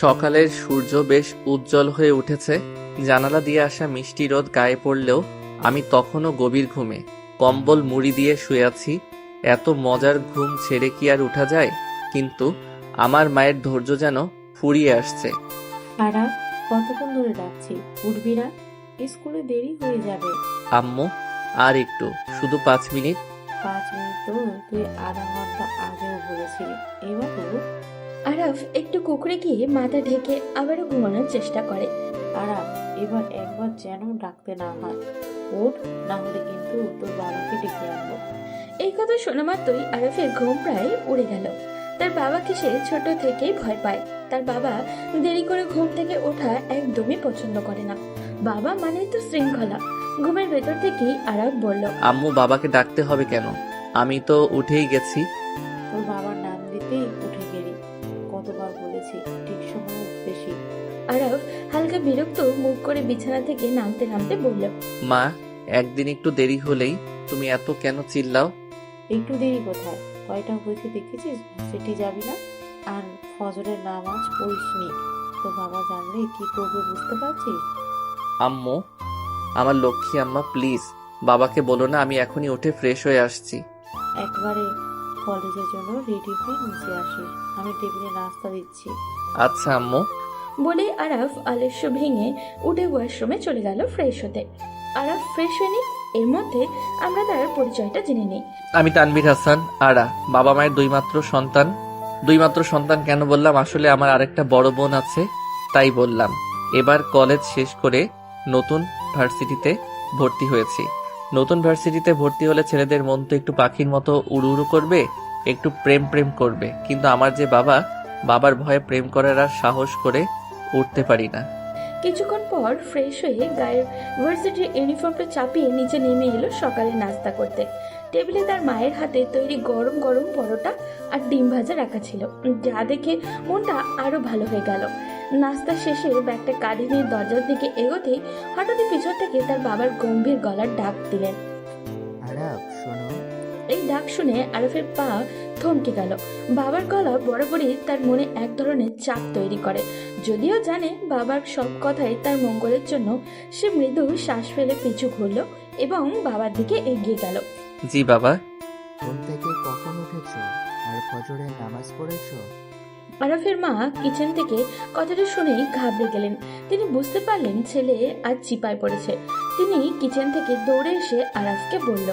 সকালের সূর্য বেশ উজ্জ্বল হয়ে উঠেছে। জানালা দিয়ে আসা মিষ্টি রোদ গায়ে পড়লেও আমি তখনও গভীর ঘুমে কম্বল মুড়ি দিয়ে শুয়ে আছি। এত মজার ঘুম ছেড়ে কি আর উঠা যায়? কিন্তু আমার মায়ের ধৈর্য যেন ফুরিয়ে আসছে। আরা, কতক্ষণ ধরে ডাকছি, উঠবি না? স্কুলে দেরি হয়ে যাবে। আম্মু, আর একটু, শুধু 5 মিনিট। 5 মিনিট তো তুই আধা ঘন্টা আগেও বলেছিলি, এবার তো। আরাফ একটু কুকড়ে গিয়ে মাথা ঢেকে আবারও ঘুমানোর চেষ্টা করে। আরা, এবার একবার যেন ডাকতে না হয়। ওঠ, না হলে কিন্তু তোর বাবাকে ডেকে আনবো। এই কথা শোনা মাত্রই আরাফের ঘুম প্রায় উড়ে গেল। তার বাবাকে সে ছোট থেকেই ভয় পায়। তার বাবা দেরি করে ঘুম থেকে ওঠা একদমই পছন্দ করে না। বাবা মানেই তো শৃঙ্খলা। ঘুমের ভেতর থেকেই আরাফ বলল, আম্মু, বাবাকে ডাকতে হবে কেন? আমি তো উঠেই গেছি। তোর বাবার নাম দিতেই উঠে গেলি। কতবার বলেছি ঠিক সময় উঠতে শিখ। আরাফ হালকা বিরক্ত মুখ করে বিছানা থেকে নামতে নামতে বলল, মা, একদিন একটু দেরি হলেই তুমি এত কেন চিল্লাও? একটু দেরি কোথায়, কয়টা হয়েছে দেখেছিস? সিটি যাবি না, আর ফজরের নামাজ পড়িসনি। তো বাবা জানলে কি করবে বুঝতে পারছিস? আম্মু, আমার লক্ষ্মী আম্মা, প্লিজ বাবাকে বলো না আমি এখনই উঠে ফ্রেশ হয়ে আসছি। একবারে কলেজের জন্য রেডি হয়ে নিচে আসিস, আমি টেবিলে নাস্তা দিচ্ছি। আচ্ছা আম্মু। বলে আরাফ আলস্য ভেঙে উঠে ওয়াশরুমে চলে গেল ফ্রেশ হতে। আরাফ ফ্রেশ হয়নি, এর মধ্যে আমরা তার পরিচয়টা জেনে নিই। আমি তানভীর হাসান, আরা, বাবা মায়ের দুইমাত্র সন্তান। দুইমাত্র সন্তান কেন বললাম, আসলে আমার আরেকটা বড় বোন আছে, তাই বললাম। এবার কলেজ শেষ করে নতুন ভার্সিটিতে ভর্তি হয়েছি। নতুন ভার্সিটিতে ভর্তি হলে ছেলেদের মন তো একটু পাখির মতো উড়ু উড়ু করবে, একটু প্রেম প্রেম করবে। কিন্তু আমার যে বাবার ভয়ে প্রেম করার আর সাহস করে উঠতে পারি না। কিছুক্ষণ পর ফ্রেশ হয়ে গায়ের ভার্সিটির ইউনিফর্মটা চাপিয়ে নিচে নেমে এলো সকালে নাস্তা করতে। টেবিলে তার মায়ের হাতে তৈরি গরম গরম পরোটা আর ডিম ভাজা রাখা ছিল, যা দেখে মনটা আরো ভালো হয়ে গেল। নাস্তা শেষে ব্যাগটা কাঁধে নিয়ে দরজার দিকে এগোতেই হঠাৎই পিছন থেকে তার বাবার গম্ভীর গলার ডাক দিলেন। আরাফ, শোনো। এই ডাক শুনে আরফের পা থমকে গেল। বাবার গলা বরাবরই তার মনে এক ধরনের চাপ তৈরি করে। যদিও জানে বাবার সব কথাই তার মঙ্গলের জন্য, সে মৃদু শ্বাস ফেলে পিছু ঘুরল এবং বাবার দিকে এগিয়ে গেল। জি বাবা। ঘুম থেকে কখন উঠেছো আর ফজরের নামাজ পড়েছো? আরফের মা কিচেন থেকে কথাটা শুনেই ঘাবড়ে গেলেন। তিনি বুঝতে পারলেন ছেলে আজ চিপায় পড়েছে। তিনি কিচেন থেকে দৌড়ে এসে আরাফকে বলল,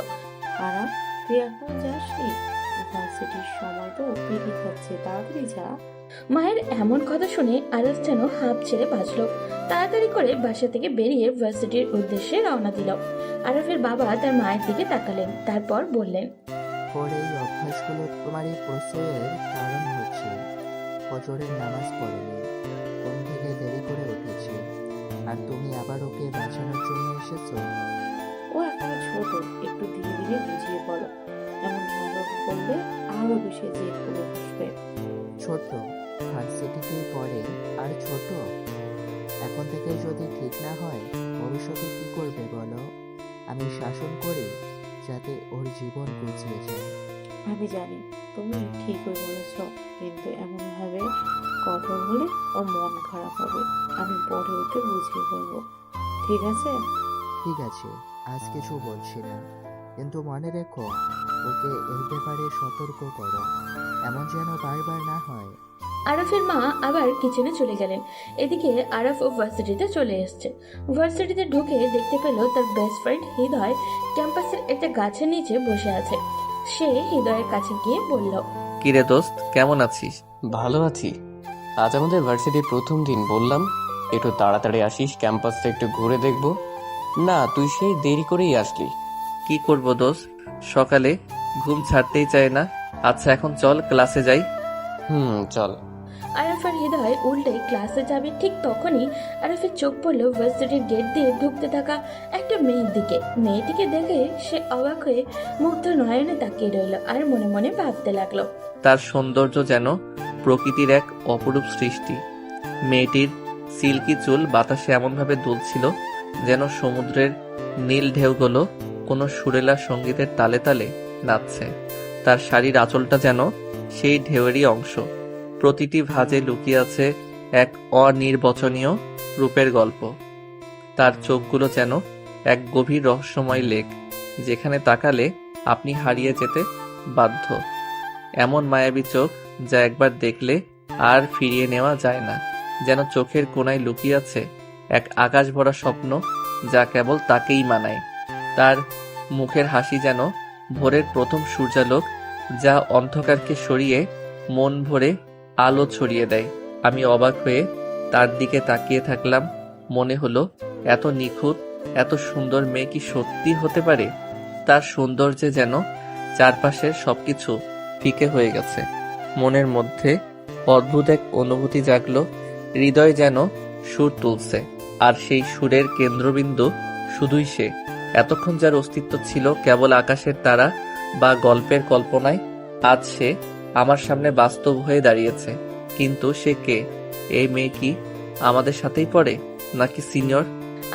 আরা, তুই এখনো যাসনি? ভার্সিটির সময় তো পেরিয়ে যাচ্ছে, তাড়াতাড়ি যা। মায়ের এমন কথা শুনে আরাফ যেন হাঁপ ছেড়ে বাঁচল। তাড়াতাড়ি করে বাসা থেকে বেরিয়ে ভার্সিটির উদ্দেশ্যে রওনা দিল। আরাফের বাবা তার মায়ের দিকে তাকালেন, তারপর বললেন, ওর এই অভ্যাসগুলো তোমার এই প্রশ্রয়ের কারণ হচ্ছে। ফজরের নামাজ পড়েনি, ঘুম থেকে দেরি করে উঠেছে, আর তুমি আবার ওকে বাঁচানোর জন্য এসেছো। ও এখনো ছোট, একটু ধীরে ধীরে বুঝিয়ে বলো। এমন ভালো করলে আরো বেশি জেদ করে বসবে। ছোট, ভার্সিটিতেই পড়ে, আর ছোট। এখন থেকে যদি ঠিক না হয়, ভবিষ্যতে কি করবে বলো? আমি শাসন করি যাতে ওর জীবন গুছিয়ে যায়। আমি জানি তুমি ঠিকই বলেছ, কিন্তু এমন ভাবে কঠোর হলে ওর মন খারাপ হবে। আমি পরে ওকে বুঝিয়ে বলবো, ঠিক আছে? ঠিক আছে, আজ কিছু বলছি না, কিন্তু মনে রেখো ওকে এই ব্যাপারে সতর্ক করো, এমন যেন বারবার না হয়। আরাফের মা আবার কিচেনে চলে গেলেন। এদিকে আরাফ ও ভার্সিটিতে চলে এসছে। ভার্সিটিতে ঢুকে দেখতে পেল তার বেস্ট ফ্রেন্ড হৃদয় ক্যাম্পাসের একটা গাছের নিচে বসে আছে। সে হৃদয়ের কাছে গিয়ে বলল, কিরে দোস্ত, কেমন আছিস? ভালো আছি। আজ আমাদের ভার্সিটির প্রথম দিন, বললাম একটু তাড়াতাড়ি আসিস, ক্যাম্পাসটা একটু ঘুরে দেখব। না, তুই সেই দেরি করেই আসলি। কি করব দোস্ত, সকালে ঘুম ছাড়তেই চায় না। আচ্ছা এখন চল ক্লাসে যাই। চল। আরাফ আর হৃদয় উল্টে ক্লাসে যাবে, ঠিক তখনই আরাফের চোখ পড়ল ভার্সিটির গেট দিয়ে ঢুকতে থাকা একটা মেয়ের দিকে। মেয়েটিকে দেখে সে অবাক হয়ে মুগ্ধ নয়নে তাকিয়ে রইল আর মনে মনে ভাবতে লাগলো। তার সৌন্দর্য যেন প্রকৃতির এক অপরূপ সৃষ্টি। মেয়েটির সিল্কি চুল বাতাসে এমনভাবে দুলছিল যেন সমুদ্রের নীল ঢেউগুলো কোনো সুরেলা সঙ্গীতের তালে তালে নাচছে। তার শাড়ির আঁচলটা যেন সেই ঢেউয়েরই অংশ। প্রতিটি ভাঁজে লুকিয়ে আছে এক অনির্বচনীয় রূপের গল্প। তার চোখগুলো যেন এক গভীর রহস্যময় লেক, যেখানে তাকালে আপনি হারিয়ে যেতে বাধ্য। এমন মায়াবী চোখ যা একবার দেখলে আর ফিরিয়ে নেওয়া যায় না। যেন চোখের কোণায় লুকিয়ে আছে এক আকাশ ভরা স্বপ্ন, যা কেবল তাকেই মানায়। তার মুখের হাসি যেন ভোরের প্রথম সূর্যালোক, যা অন্ধকারকে সরিয়ে মন ভরে আলো ছড়িয়ে দেয়। আমি অবাক হয়ে তার দিকে তাকিয়ে থাকলাম। মনে হলো, এত নিখুঁত, এত সুন্দর মেয়ে কি সত্যি হতে পারে? তার সৌন্দর্যে যেন চারপাশের সবকিছু ফিকে হয়ে গেছে। মনের মধ্যে অদ্ভুত এক অনুভূতি জাগলো, হৃদয় যেন সুর তুলছে, আর সেই সুরের কেন্দ্রবিন্দু শুধুই সে। এতক্ষণ যার অস্তিত্ব ছিল কেবল আকাশের তারা বা গল্পের কল্পনায়, আজ সে আমার সামনে বাস্তব হয়ে দাঁড়িয়েছে। কিন্তু সে কে? এই মেয়ে কি আমাদের সাথেই পড়ে, নাকি সিনিয়র?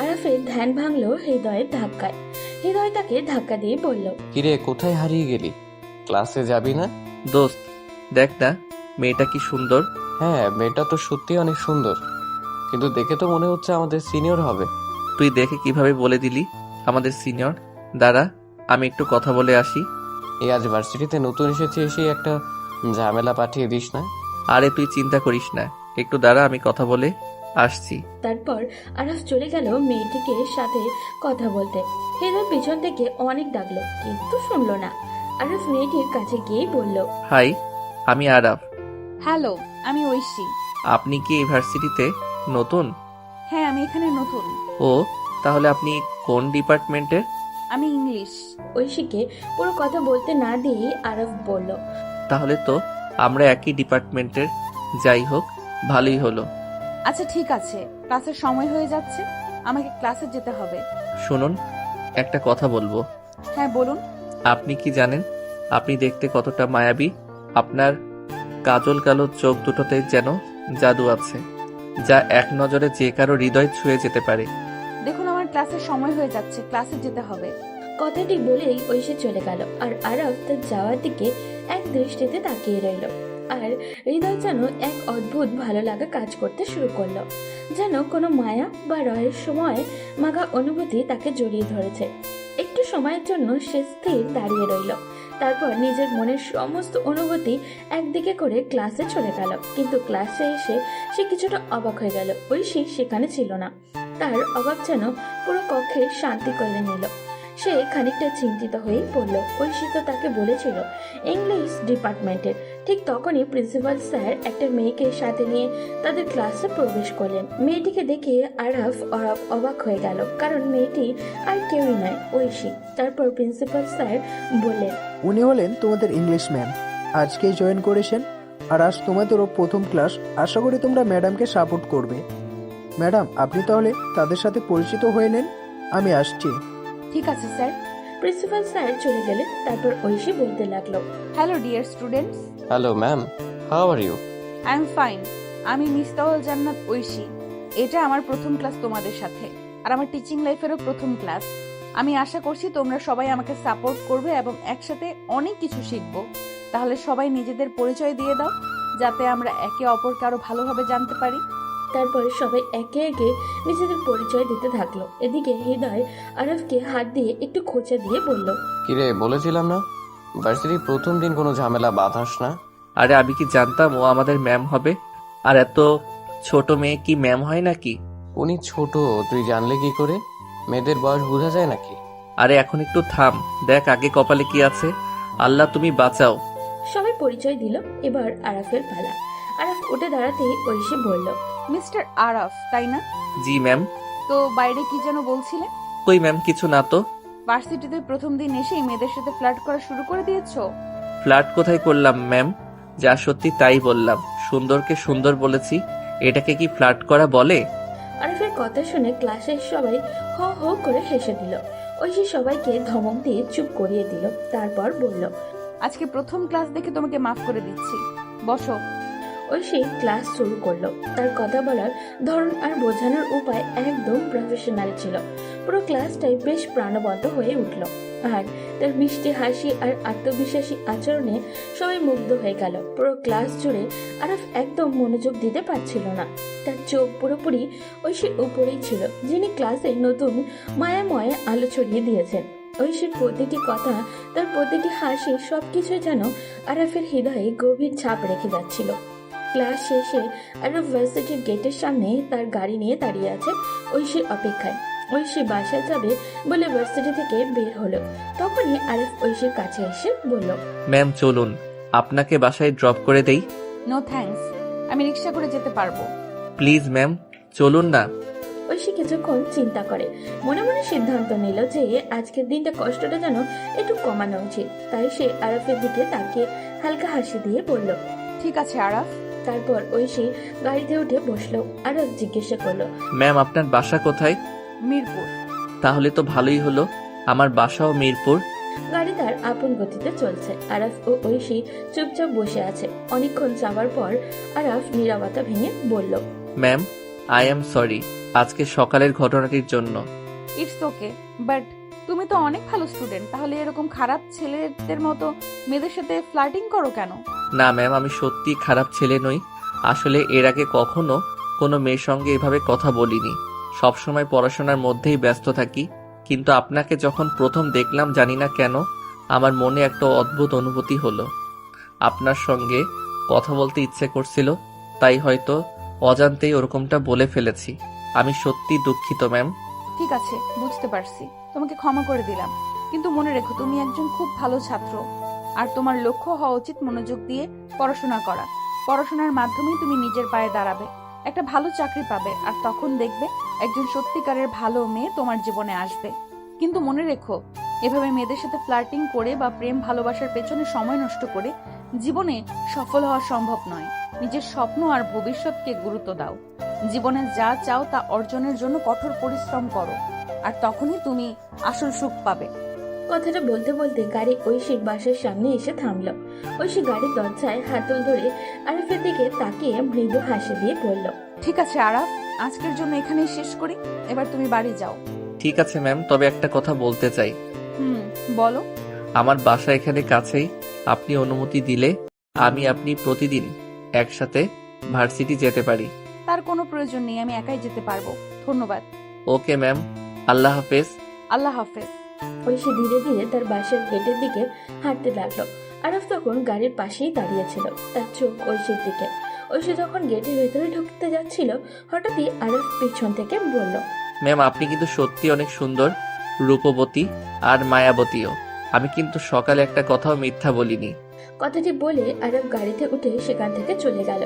আরাফের ধ্যান ভাঙলো হৃদয়ের ধাক্কায়। হৃদয় তাকে ধাক্কা দিয়ে বলল, কিরে, কোথায় হারিয়ে গেলি? ক্লাসে যাবি না? দোস্ত, দেখ না মেয়েটা কি সুন্দর। হ্যাঁ, মেয়েটা তো সত্যি অনেক সুন্দর, কিন্তু দেখে তো মনে হচ্ছে আমাদের সিনিয়র হবে। তুই দেখে কিভাবে বলে দিলি আমাদের সিনিয়র? দাঁড়া, আমি একটু কথা বলে আসি। এই আজ ভার্সিটিতে নতুন এসেছে, এসে একটা ঝামেলা পাঠিয়ে দিস না। আরে তুই চিন্তা করিস না, একটু দাঁড়া, আমি কথা বলে আসছি। তারপর আরাফ চলে গেল মেয়েটিকে সাথে কথা বলতে। হৃদয় পিছন থেকে অনেক ডাকলো, কিন্তু শুনলো না। আরাফ মেয়েটির কাছে গিয়ে বলল, হাই, আমি আরাফ। হ্যালো, আমি ঐশী। আপনি কি ইউনিভার্সিটিতে নতুন? হ্যাঁ, আমি এখানে নতুন। ও, তাহলে আপনি কোন ডিপার্টমেন্টের? আমি ইংলিশ। ঐশীকে পুরো কথা বলতে না দিয়ে আরাফ বলল, তাহলে তো আমরা একই ডিপার্টমেন্টের। যাই হোক, ভালোই হলো। আচ্ছা ঠিক আছে, ক্লাসের সময় হয়ে যাচ্ছে, আমাকে ক্লাসে যেতে হবে। শুনুন, একটা কথা বলবো। হ্যাঁ বলুন। আপনি কি জানেন আপনি দেখতে কতটা মায়াবী? আপনার কাজল কালো চোখ দুটোতে যেন জাদু আছে, যা এক নজরে যে কারো হৃদয় ছুঁয়ে যেতে পারে। দেখুন, আমার ক্লাসের সময় হয়ে যাচ্ছে, ক্লাসে যেতে হবে। কথাটি বলেই ঐশী চলে গেল, আর আরাফ তার যাওয়ার দিকে এক দৃষ্টিতে তাকিয়ে রইল। আর হৃদয় যেন এক অদ্ভুত ভালো লাগা কাজ করতে শুরু করলো, যেন কোনো মায়া বা রহস্যময় মাখা অনুভূতি তাকে জড়িয়ে ধরেছে। একটু সময়ের জন্য সে স্থির দাঁড়িয়ে রইল, তারপর নিজের মনের সমস্ত অনুভূতি একদিকে করে ক্লাসে চলে গেল। কিন্তু ক্লাসে এসে সে কিছুটা অবাক হয়ে গেল, ঐশী সেখানে ছিল না। তার অভাব যেন পুরো কক্ষে শান্তি করে নিল। সে খানিকটা চিন্তিত হয়ে পড়ল। ঐশী তো তাকে বলেছিল ইংলিশ ডিপার্টমেন্টের। ঠিক তখনই প্রিন্সিপাল স্যার একটা মেয়েকে সাথে নিয়ে তাদের ক্লাসে প্রবেশ করলেন। মেয়েটিকে দেখে আরাফ অবাক হয়ে গেল, কারণ মেয়েটি আর কেউই নয়, ঐশী। তারপর প্রিন্সিপাল স্যার বললেন, উনি হলেন তোমাদের ইংলিশ ম্যাম, আজকেই জয়েন করেছেন, আর আজ তোমাদেরও প্রথম ক্লাস। আশা করি তোমরা ম্যাডামকে সাপোর্ট করবে। ম্যাডাম, আপনি তাহলে তাদের সাথে পরিচিত হয়ে নেন, আমি আসছি। ঠিক আছে স্যার। প্রিন্সিপাল স্যার চলে গেলেন। তারপর ঐশী বলতে লাগলো, hello dear students, hello ma'am, how are you? I am fine. আমি মিস্তাউল জান্নাত ঐশী। এটা আমার প্রথম ক্লাস তোমাদের সাথে, আর আমার টিচিং লাইফেরও প্রথম ক্লাস। আমি আশা করছি তোমরা সবাই আমাকে সাপোর্ট করবে এবং একসাথে অনেক কিছু শিখবো। তাহলে সবাই নিজেদের পরিচয় দিয়ে দাও, যাতে আমরা একে অপরকে আরো ভালোভাবে জানতে পারি। তারপর সবাই একে একে নিজেদের পরিচয় দিতে থাকলো। এদিকে হৃদয় আরফকে হাত দিয়ে একটু খোঁচা দিয়ে বলল, কিরে, বলেছিলাম না ভার্সিটির প্রথম দিন কোনো ঝামেলা বাঁধাস না। আরে আমি কি জানতাম ও আমাদের ম্যাম হবে? আর এত ছোট মেয়ে কি ম্যাম হয় নাকি? উনি ছোট, তুই জানলে কি করে? মেয়েদের বয়স বোঝা যায় নাকি? আরে এখন একটু থাম, দেখ আগে কপালে কি আছে। আল্লাহ তুমি বাঁচাও। সবাই পরিচয় দিল। এবার আরাফের পালা। আরাফ উঠে দাঁড়াতেই ঐশী বলল, মিস্টার আরাফ, তাই না? জি ম্যাম। তো বাইরে কি যেন বলছিলে? কই ম্যাম, কিছু না তো। ভার্সিটিতে প্রথম দিন এসেই মেয়েদের সাথে ফ্লার্ট করা শুরু করে দিয়েছো? ফ্ল্যাট কোথায় করলাম ম্যাম? যা সত্যি তাই বললাম। সুন্দরকে সুন্দর বলেছি, এটাকে কি ফ্ল্যাট করা বলে? আরাফের কথা শুনে ক্লাসের সবাই হো হো করে হেসে দিল। ঐশী সবাইকে ধমক দিয়ে চুপ করিয়ে দিল। তারপর বলল, আজকে প্রথম ক্লাস দেখে তোমাকে মাফ করে দিচ্ছি, বসো। ঐশী ক্লাস শুরু করলো। তার কথা বলার ধরন আর বোঝানোর উপায় একদম প্রফেশনাল ছিল। পুরো ক্লাসটাই বেশ প্রাণবন্ত হয়ে উঠল, আর তার মিষ্টি হাসি আর আত্মবিশ্বাসী আচরণে সবাই মুগ্ধ হয়ে গেল। পুরো ক্লাস জুড়ে আরফ একদম মনোযোগ দিতে পারছিল না। তার চোখ পুরোপুরি ঐশীর উপরেই ছিল, যিনি ক্লাসে নতুন মায়াময় আলো ছড়িয়ে দিয়েছেন। ঐশীর প্রতিটি কথা, তার প্রতিটি হাসি, সবকিছুই যেন আরফের হৃদয়ে গভীর ছাপ রেখে যাচ্ছিল। ক্লাস শেষে আরফ ভার্সিটির গেটের সামনে তার গাড়ি নিয়ে দাঁড়িয়ে আছে ঐশীর অপেক্ষায়। ঐশী বাসায় যাবে বলে ভার্সিটি থেকে বের হলো। তখনই আরফ ঐশীর কাছে এসে বলল, ম্যাম চলুন, আপনাকে বাসায় ড্রপ করে দেই। নো থ্যাঙ্কস, আমি রিক্সা করে যেতে পারবো। প্লিজ ম্যাম, চলুন না। ঐশী কিছুক্ষণ চিন্তা করে মনে মনে সিদ্ধান্ত নিল যে আজকের দিনটা কষ্টটা যেন একটু কমানো উচিত। তাই সে আরফের দিকে তাকিয়ে হালকা হাসি দিয়ে বলল, ঠিক আছে আরাফ। তারপর ঐশী গাড়িতে উঠে বসলো। আরফ জিজ্ঞাসা করলো, ম্যাম আপনার বাসা কোথায়? মিরপুর। তাহলে তো ভালোই হলো, আমার বাসাও মিরপুর। গাড়ি তার আপন গতিতে চলছে। আরাফ ও ঐশী চুপচাপ বসে আছে। অনেকক্ষণ যাওয়ার পর আরাফ নীরবতা ভেঙে বলল, ম্যাম আই এম সরি আজকে সকালের ঘটনাটির জন্য। ইটস ওকে, বাট তুমি তো অনেক ভালো স্টুডেন্ট, তাহলে এরকম খারাপ ছেলেদের মতো মেয়েদের সাথে ফ্লার্টিং করো কেন? না ম্যাম, আমি সত্যি খারাপ ছেলে নই। আসলে এর আগে কখনো কোনো মেয়ের সঙ্গে এভাবে কথা বলিনি। সবসময় পড়াশোনার মধ্যেই ব্যস্ত থাকি, কিন্তু আপনাকে যখন প্রথম দেখলাম জানি না কেন আমার মনে একটা অদ্ভুত অনুভূতি হলো। আপনার সঙ্গে কথা বলতে ইচ্ছে করছিল, তাই হয়তো অজান্তেই ওরকমটা বলে ফেলেছি। আমি সত্যি দুঃখিত ম্যাম। ঠিক আছে, বুঝতে পারছি, তোমাকে ক্ষমা করে দিলাম। কিন্তু মনে রেখো, তুমি একজন খুব ভালো ছাত্র, আর তোমার লক্ষ্য হওয়া উচিত মনোযোগ দিয়ে পড়াশোনা করা। পড়াশোনার মাধ্যমেই তুমি নিজের পায়ে দাঁড়াবে, একটা ভালো চাকরি পাবে, আর তখন দেখবে একজন সত্যিকারের ভালো মেয়ে তোমার জীবনে আসবে। কিন্তু মনে রেখো, এভাবে মেয়েদের সাথে ফ্লার্টিং করে বা প্রেম ভালোবাসার পেছনে সময় নষ্ট করে জীবনে সফল হওয়া সম্ভব নয়। নিজের স্বপ্ন আর ভবিষ্যৎকে গুরুত্ব দাও। জীবনে যা চাও তা অর্জনের জন্য কঠোর পরিশ্রম করো, আর তখনই তুমি আসল সুখ পাবে। কথাটা বলতে বলতে গাড়ি ঐশীর বাসার সামনে এসে থামলো। ঐশী গাড়ির দরজায় হাতল ধরে আরফের দিকে তাকিয়ে মৃদু হাসি দিয়ে বলল, ঠিক আছে আরাফ, আজকের জন্য এখানেই শেষ করি, এবার তুমি বাড়ি যাও। ঠিক আছে ম্যাম, তবে একটা কথা বলতে চাই। বলো। আমার বাসা এখানে কাছেই। আপনি অনুমতি দিলে আমি আপনি প্রতিদিন একসাথে ভার্সিটি যেতে পারি। তার কোনো প্রয়োজন নেই, আমি একাই যেতে পারবো। ধন্যবাদ। ওকে ম্যাম, আল্লাহ হাফেজ। আল্লাহ হাফেজ। ঐশী ধীরে ধীরে তার বাসার গেটের দিকে হাঁটতে লাগলো। আরফ তখন গাড়ির পাশেই দাঁড়িয়েছিল, তার চোখ ঐশীর দিকে। ঐশী যখন গেটের ভেতরে ঢুকতে যাচ্ছিল, হঠাৎই আরফ পিছন থেকে বলল, ম্যাম আপনি কিন্তু সত্যি অনেক সুন্দর, রূপবতী আর মায়াবতীও। আমি কিন্তু সকালে একটা কথাও মিথ্যা বলিনি। কথাটি বলে আরব গাড়িতে উঠে সেখান থেকে চলে গেল।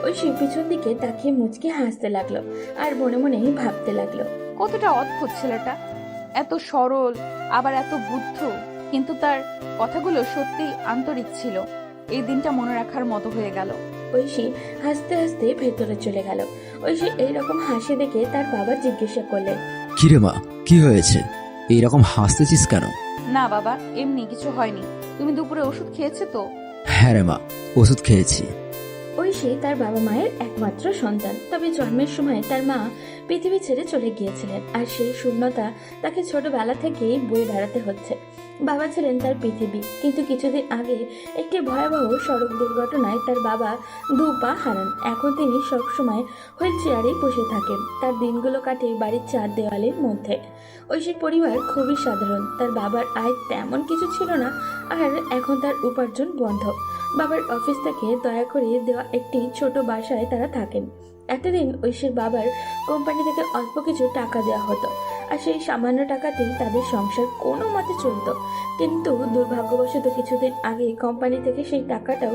ঐশী পিছন দিকে তাকিয়ে মুচকি হাসতে লাগলো, আর মনে মনে ভাবতে লাগলো, কতটা অদ্ভুত ছেলেটা, এত সরল আবার এত বুদ্ধ, কিন্তু তার কথাগুলো সত্যিই আন্তরিক ছিল। এই দিনটা মনে রাখার মতো হয়ে গেল। ঐশী হাসতে হাসতে ভেতরে চলে গেল। ঐশী এইরকম হাসি দেখে তার বাবা জিজ্ঞাসা করলেন, কিরে মা, কি হয়েছে? এইরকম হাসতেছিস কেন? না বাবা, এমনি কিছু হয়নি। তুমি দুপুরে ওষুধ খেয়েছো তো? হ্যাঁ রে মা, ওষুধ খেয়েছি। ঐশী তার বাবা মায়ের একমাত্র সন্তান, তবে জন্মের সময় তার মা পৃথিবী ছেড়ে চলে গিয়েছিলেন, আর সেই শূন্যতা তাকে ছোটবেলা থেকেই বয়ে বেড়াতে হচ্ছে। বাবা ছিলেন তার পৃথিবী, কিন্তু কিছুদিন আগে একটি ভয়াবহ সড়ক দুর্ঘটনায় তার বাবা 2 পা হারান। এখন তিনি সবসময় হুইল চেয়ারেই বসে থাকেন। তার দিনগুলো কাটে বাড়ির 4 দেওয়ালের মধ্যে। ঐশীর পরিবার খুবই সাধারণ। তার বাবার আয় তেমন কিছু ছিল না, আর এখন তার উপার্জন বন্ধ। বাবার অফিস থেকে দয়া করে দেওয়া একটি ছোট বাসায় তারা থাকেন। একটা দিন ঐশীর বাবার কোম্পানি থেকে অল্প কিছু টাকা দেওয়া হতো, আর সেই সামান্য টাকাতেই তাদের সংসার কোনো মতে চলত। কিন্তু দুর্ভাগ্যবশত কিছুদিন আগে কোম্পানি থেকে সেই টাকাটাও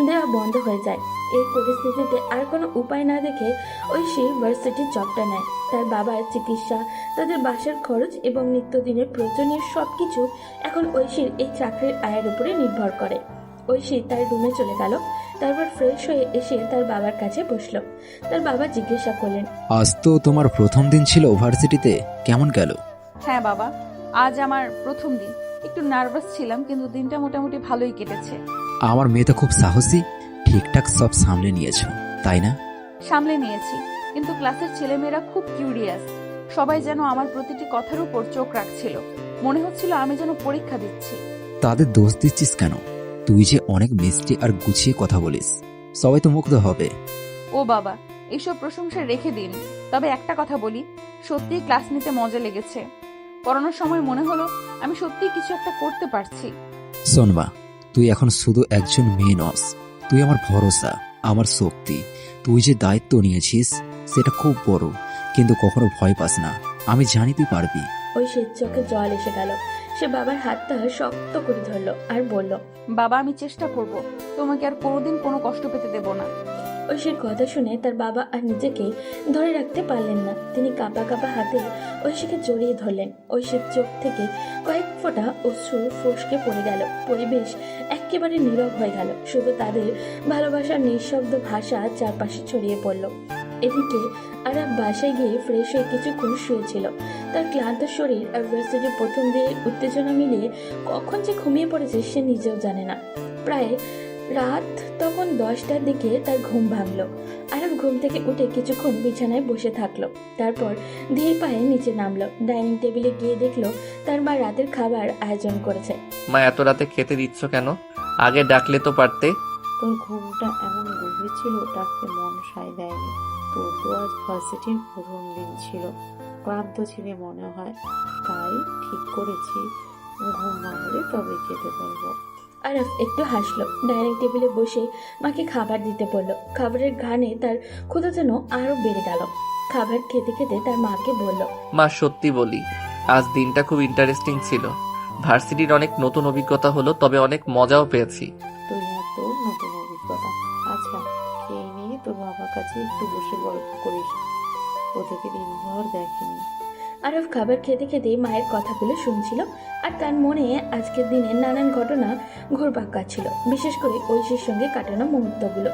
দেওয়া বন্ধ হয়ে যায়। এই পরিস্থিতিতে আর কোনো উপায় না দেখে ঐশী ভার্সিটির জবটা নেয়। তার বাবার চিকিৎসা, তাদের বাসার খরচ এবং নিত্যদিনের প্রয়োজনীয় সবকিছু এখন ঐশীর এই চাকরির আয়ের উপরে নির্ভর করে। ঐশী তার রুমে চলে গেল, তারপর ফ্রেশ হয়ে এসে তার বাবার কাছে বসলো। তার বাবা জিজ্ঞাসা করলেন, আজ তো তোমার প্রথম দিন ছিল ভার্সিটিতে, কেমন গেল? হ্যাঁ বাবা, আজ আমার প্রথম দিন। একটু নার্ভাস ছিলাম, কিন্তু দিনটা মোটামুটি ভালোই কেটেছে। আমার মেয়ে তো খুব সাহসী, ঠিকঠাক সব সামলে নিয়েছো তাই না? সামলে নিয়েছি, কিন্তু ক্লাসের ছেলেমেয়েরা খুব কিউরিয়াস। সবাই যেন আমার প্রতিটি কথার উপর চোখ রাখছিল। মনে হচ্ছিল আমি যেন পরীক্ষা দিচ্ছি। তাদের দোষ দিচ্ছিস কেন? তুই যে অনেক মিষ্টি আর গুছিয়ে কথা বলিস, সবাই তো মুগ্ধ হবে। ও বাবা, এইসব প্রশংসা রেখে দিন। তবে একটা কথা বলি, সত্যিই ক্লাস নিতে মজা লেগেছে। পড়ানোর সময় মনে হলো আমি সত্যিই কিছু একটা করতে পারছি। শোনবা, তুই এখন শুধু একজন মেয়ে নস, তুই আমার ভরসা, আমার শক্তি। তুই যে দায়িত্ব নিয়েছিস সেটা খুব বড়, কিন্তু কখনো ভয় পাস না, আমি জানি তুই পারবি। ঐশীর চোখে জল এসে গেল। সে বাবার হাতটা শক্ত করে ধরলো আর বলল, বাবা, আমি চেষ্টা করব, তোমাকে আর কোনোদিন কোনো কষ্ট পেতে দেব না। ঐশীর কথা শুনে তার বাবা আর নিজেকে ধরে রাখতে পারলেন না। তিনি কাঁপা কাঁপা হাতে ঐশীকে জড়িয়ে ধরলেন। ঐশীর চোখ থেকে কয়েক ফোঁটা অশ্রু ফসকে পড়ে গেল। পরিবেশ একেবারে নীরব হয়ে গেল। শুধু তাদের ভালোবাসার নিঃশব্দ ভাষা চারপাশে ছড়িয়ে পড়ল। এদিকে আরাব বাসায় গিয়ে ফ্রেশ হয়ে কিছুক্ষণ শুয়েছিল। তার ক্লান্ত শরীর আর ভার্সিটির প্রথম দিনের উত্তেজনা মিলিয়ে কখন যে ঘুমিয়ে পড়েছে সে নিজেও জানে না। প্রায় রাত তখন 10টার দিকে তার ঘুম ভাঙলো। আরব ঘুম থেকে উঠে কিছুক্ষণ বিছানায় বসে থাকলো। তারপর ধীর পায়ে নিচে নামলো। ডাইনিং টেবিলে গিয়ে দেখলো তার মা রাতের খাবার আয়োজন করেছে। মা, এত রাতে খেতে দিচ্ছ কেন? আগে ডাকলে তো পারতে। তোর ঘুমটা এমন গভীর ছিল ডাকতে মন সায় দেয়নি। তোর তো আজ ভার্সিটির প্রথম দিন ছিল, ক্লান্ত ছিলে মনে হয়, তাই ঠিক করেছি ঘুম ভাঙলে তবে যেতে বলবো। আরব একটু হাসলো। ডাইনিং টেবিলে বসে মাকে খাবার দিতে বলল। খাবারের ঘ্রাণে তার ক্ষুধা যেন আরো বেড়ে গেল। খাবার খেতে খেতে তার মাকে বলল, মা, সত্যি বলি, আজ দিনটা খুব ইন্টারেস্টিং ছিল। ভার্সিটির অনেক নতুন অভিজ্ঞতা হলো, তবে অনেক মজাও পেয়েছি। তুই আর তোর নতুন অভিজ্ঞতা। আচ্ছা, খেয়ে নিয়ে তোর বাবার কাছে একটু বসে গল্প করিস, ওদেরকে দিনভর দেখেনি। আরব খাবার খেতে খেতে মায়ের কথাগুলো শুনছিল আর তার মনে আজকের দিনে নানান ঘটনা ঘুরপাক খাচ্ছিল, বিশেষ করে ঐশীর সঙ্গে কাটানো মুহূর্তগুলো।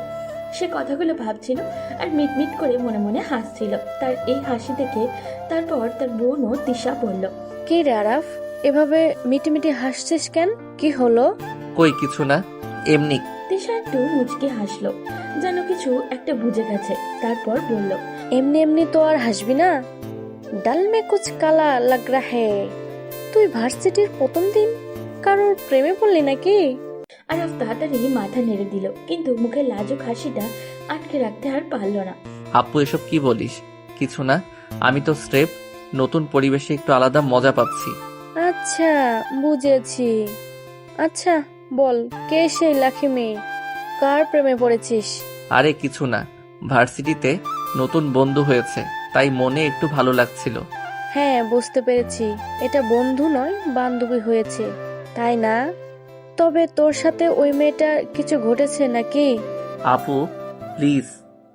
সে কথাগুলো ভাবছিল আর মিটমিট করে মনে মনে হাসছিল। তার এই হাসি দেখে তারপর তার বোনও তিশা বলল, কি রে আরাফ, এভাবে মিটিমিটি হাসছিস কেন? কি হলো? কই কিছু না, এমনি। তিশা একটু মুচকি হাসলো, যেন কিছু একটা বুঝে গেছে। তারপর বলল, এমনি এমনি তো আর হাসবি না, ডাল মে কুছ কালা লাগ রা হে। তুই ভার্সিটির প্রথম দিন কারোর প্রেমে পড়লি নাকি? আরব তাড়াতাড়ি মাথা নেড়ে দিল, কিন্তু মুখে লাজুক হাসিটা আটকে রাখতে আর পারল না। আপু, এসব কি বলিস? কিছু না, আমি তো স্রেফ নতুন পরিবেশে একটু আলাদা মজা পাচ্ছি। আচ্ছা, বুঝেছি। আচ্ছা বল, কে সেই লাখি মেয়ে? কার প্রেমে পড়েছিস? আরে কিছু না, ভার্সিটিতে নতুন বন্ধু হয়েছে, তাই মনে একটু ভালো লাগছিল। হ্যাঁ, বুঝতে পেরেছি, এটা বন্ধু নয় বান্ধবী হয়েছে, তাই না? তবে তোর সাথে ওই মেয়েটার কিছু ঘটেছে নাকি? আপু প্লিজ,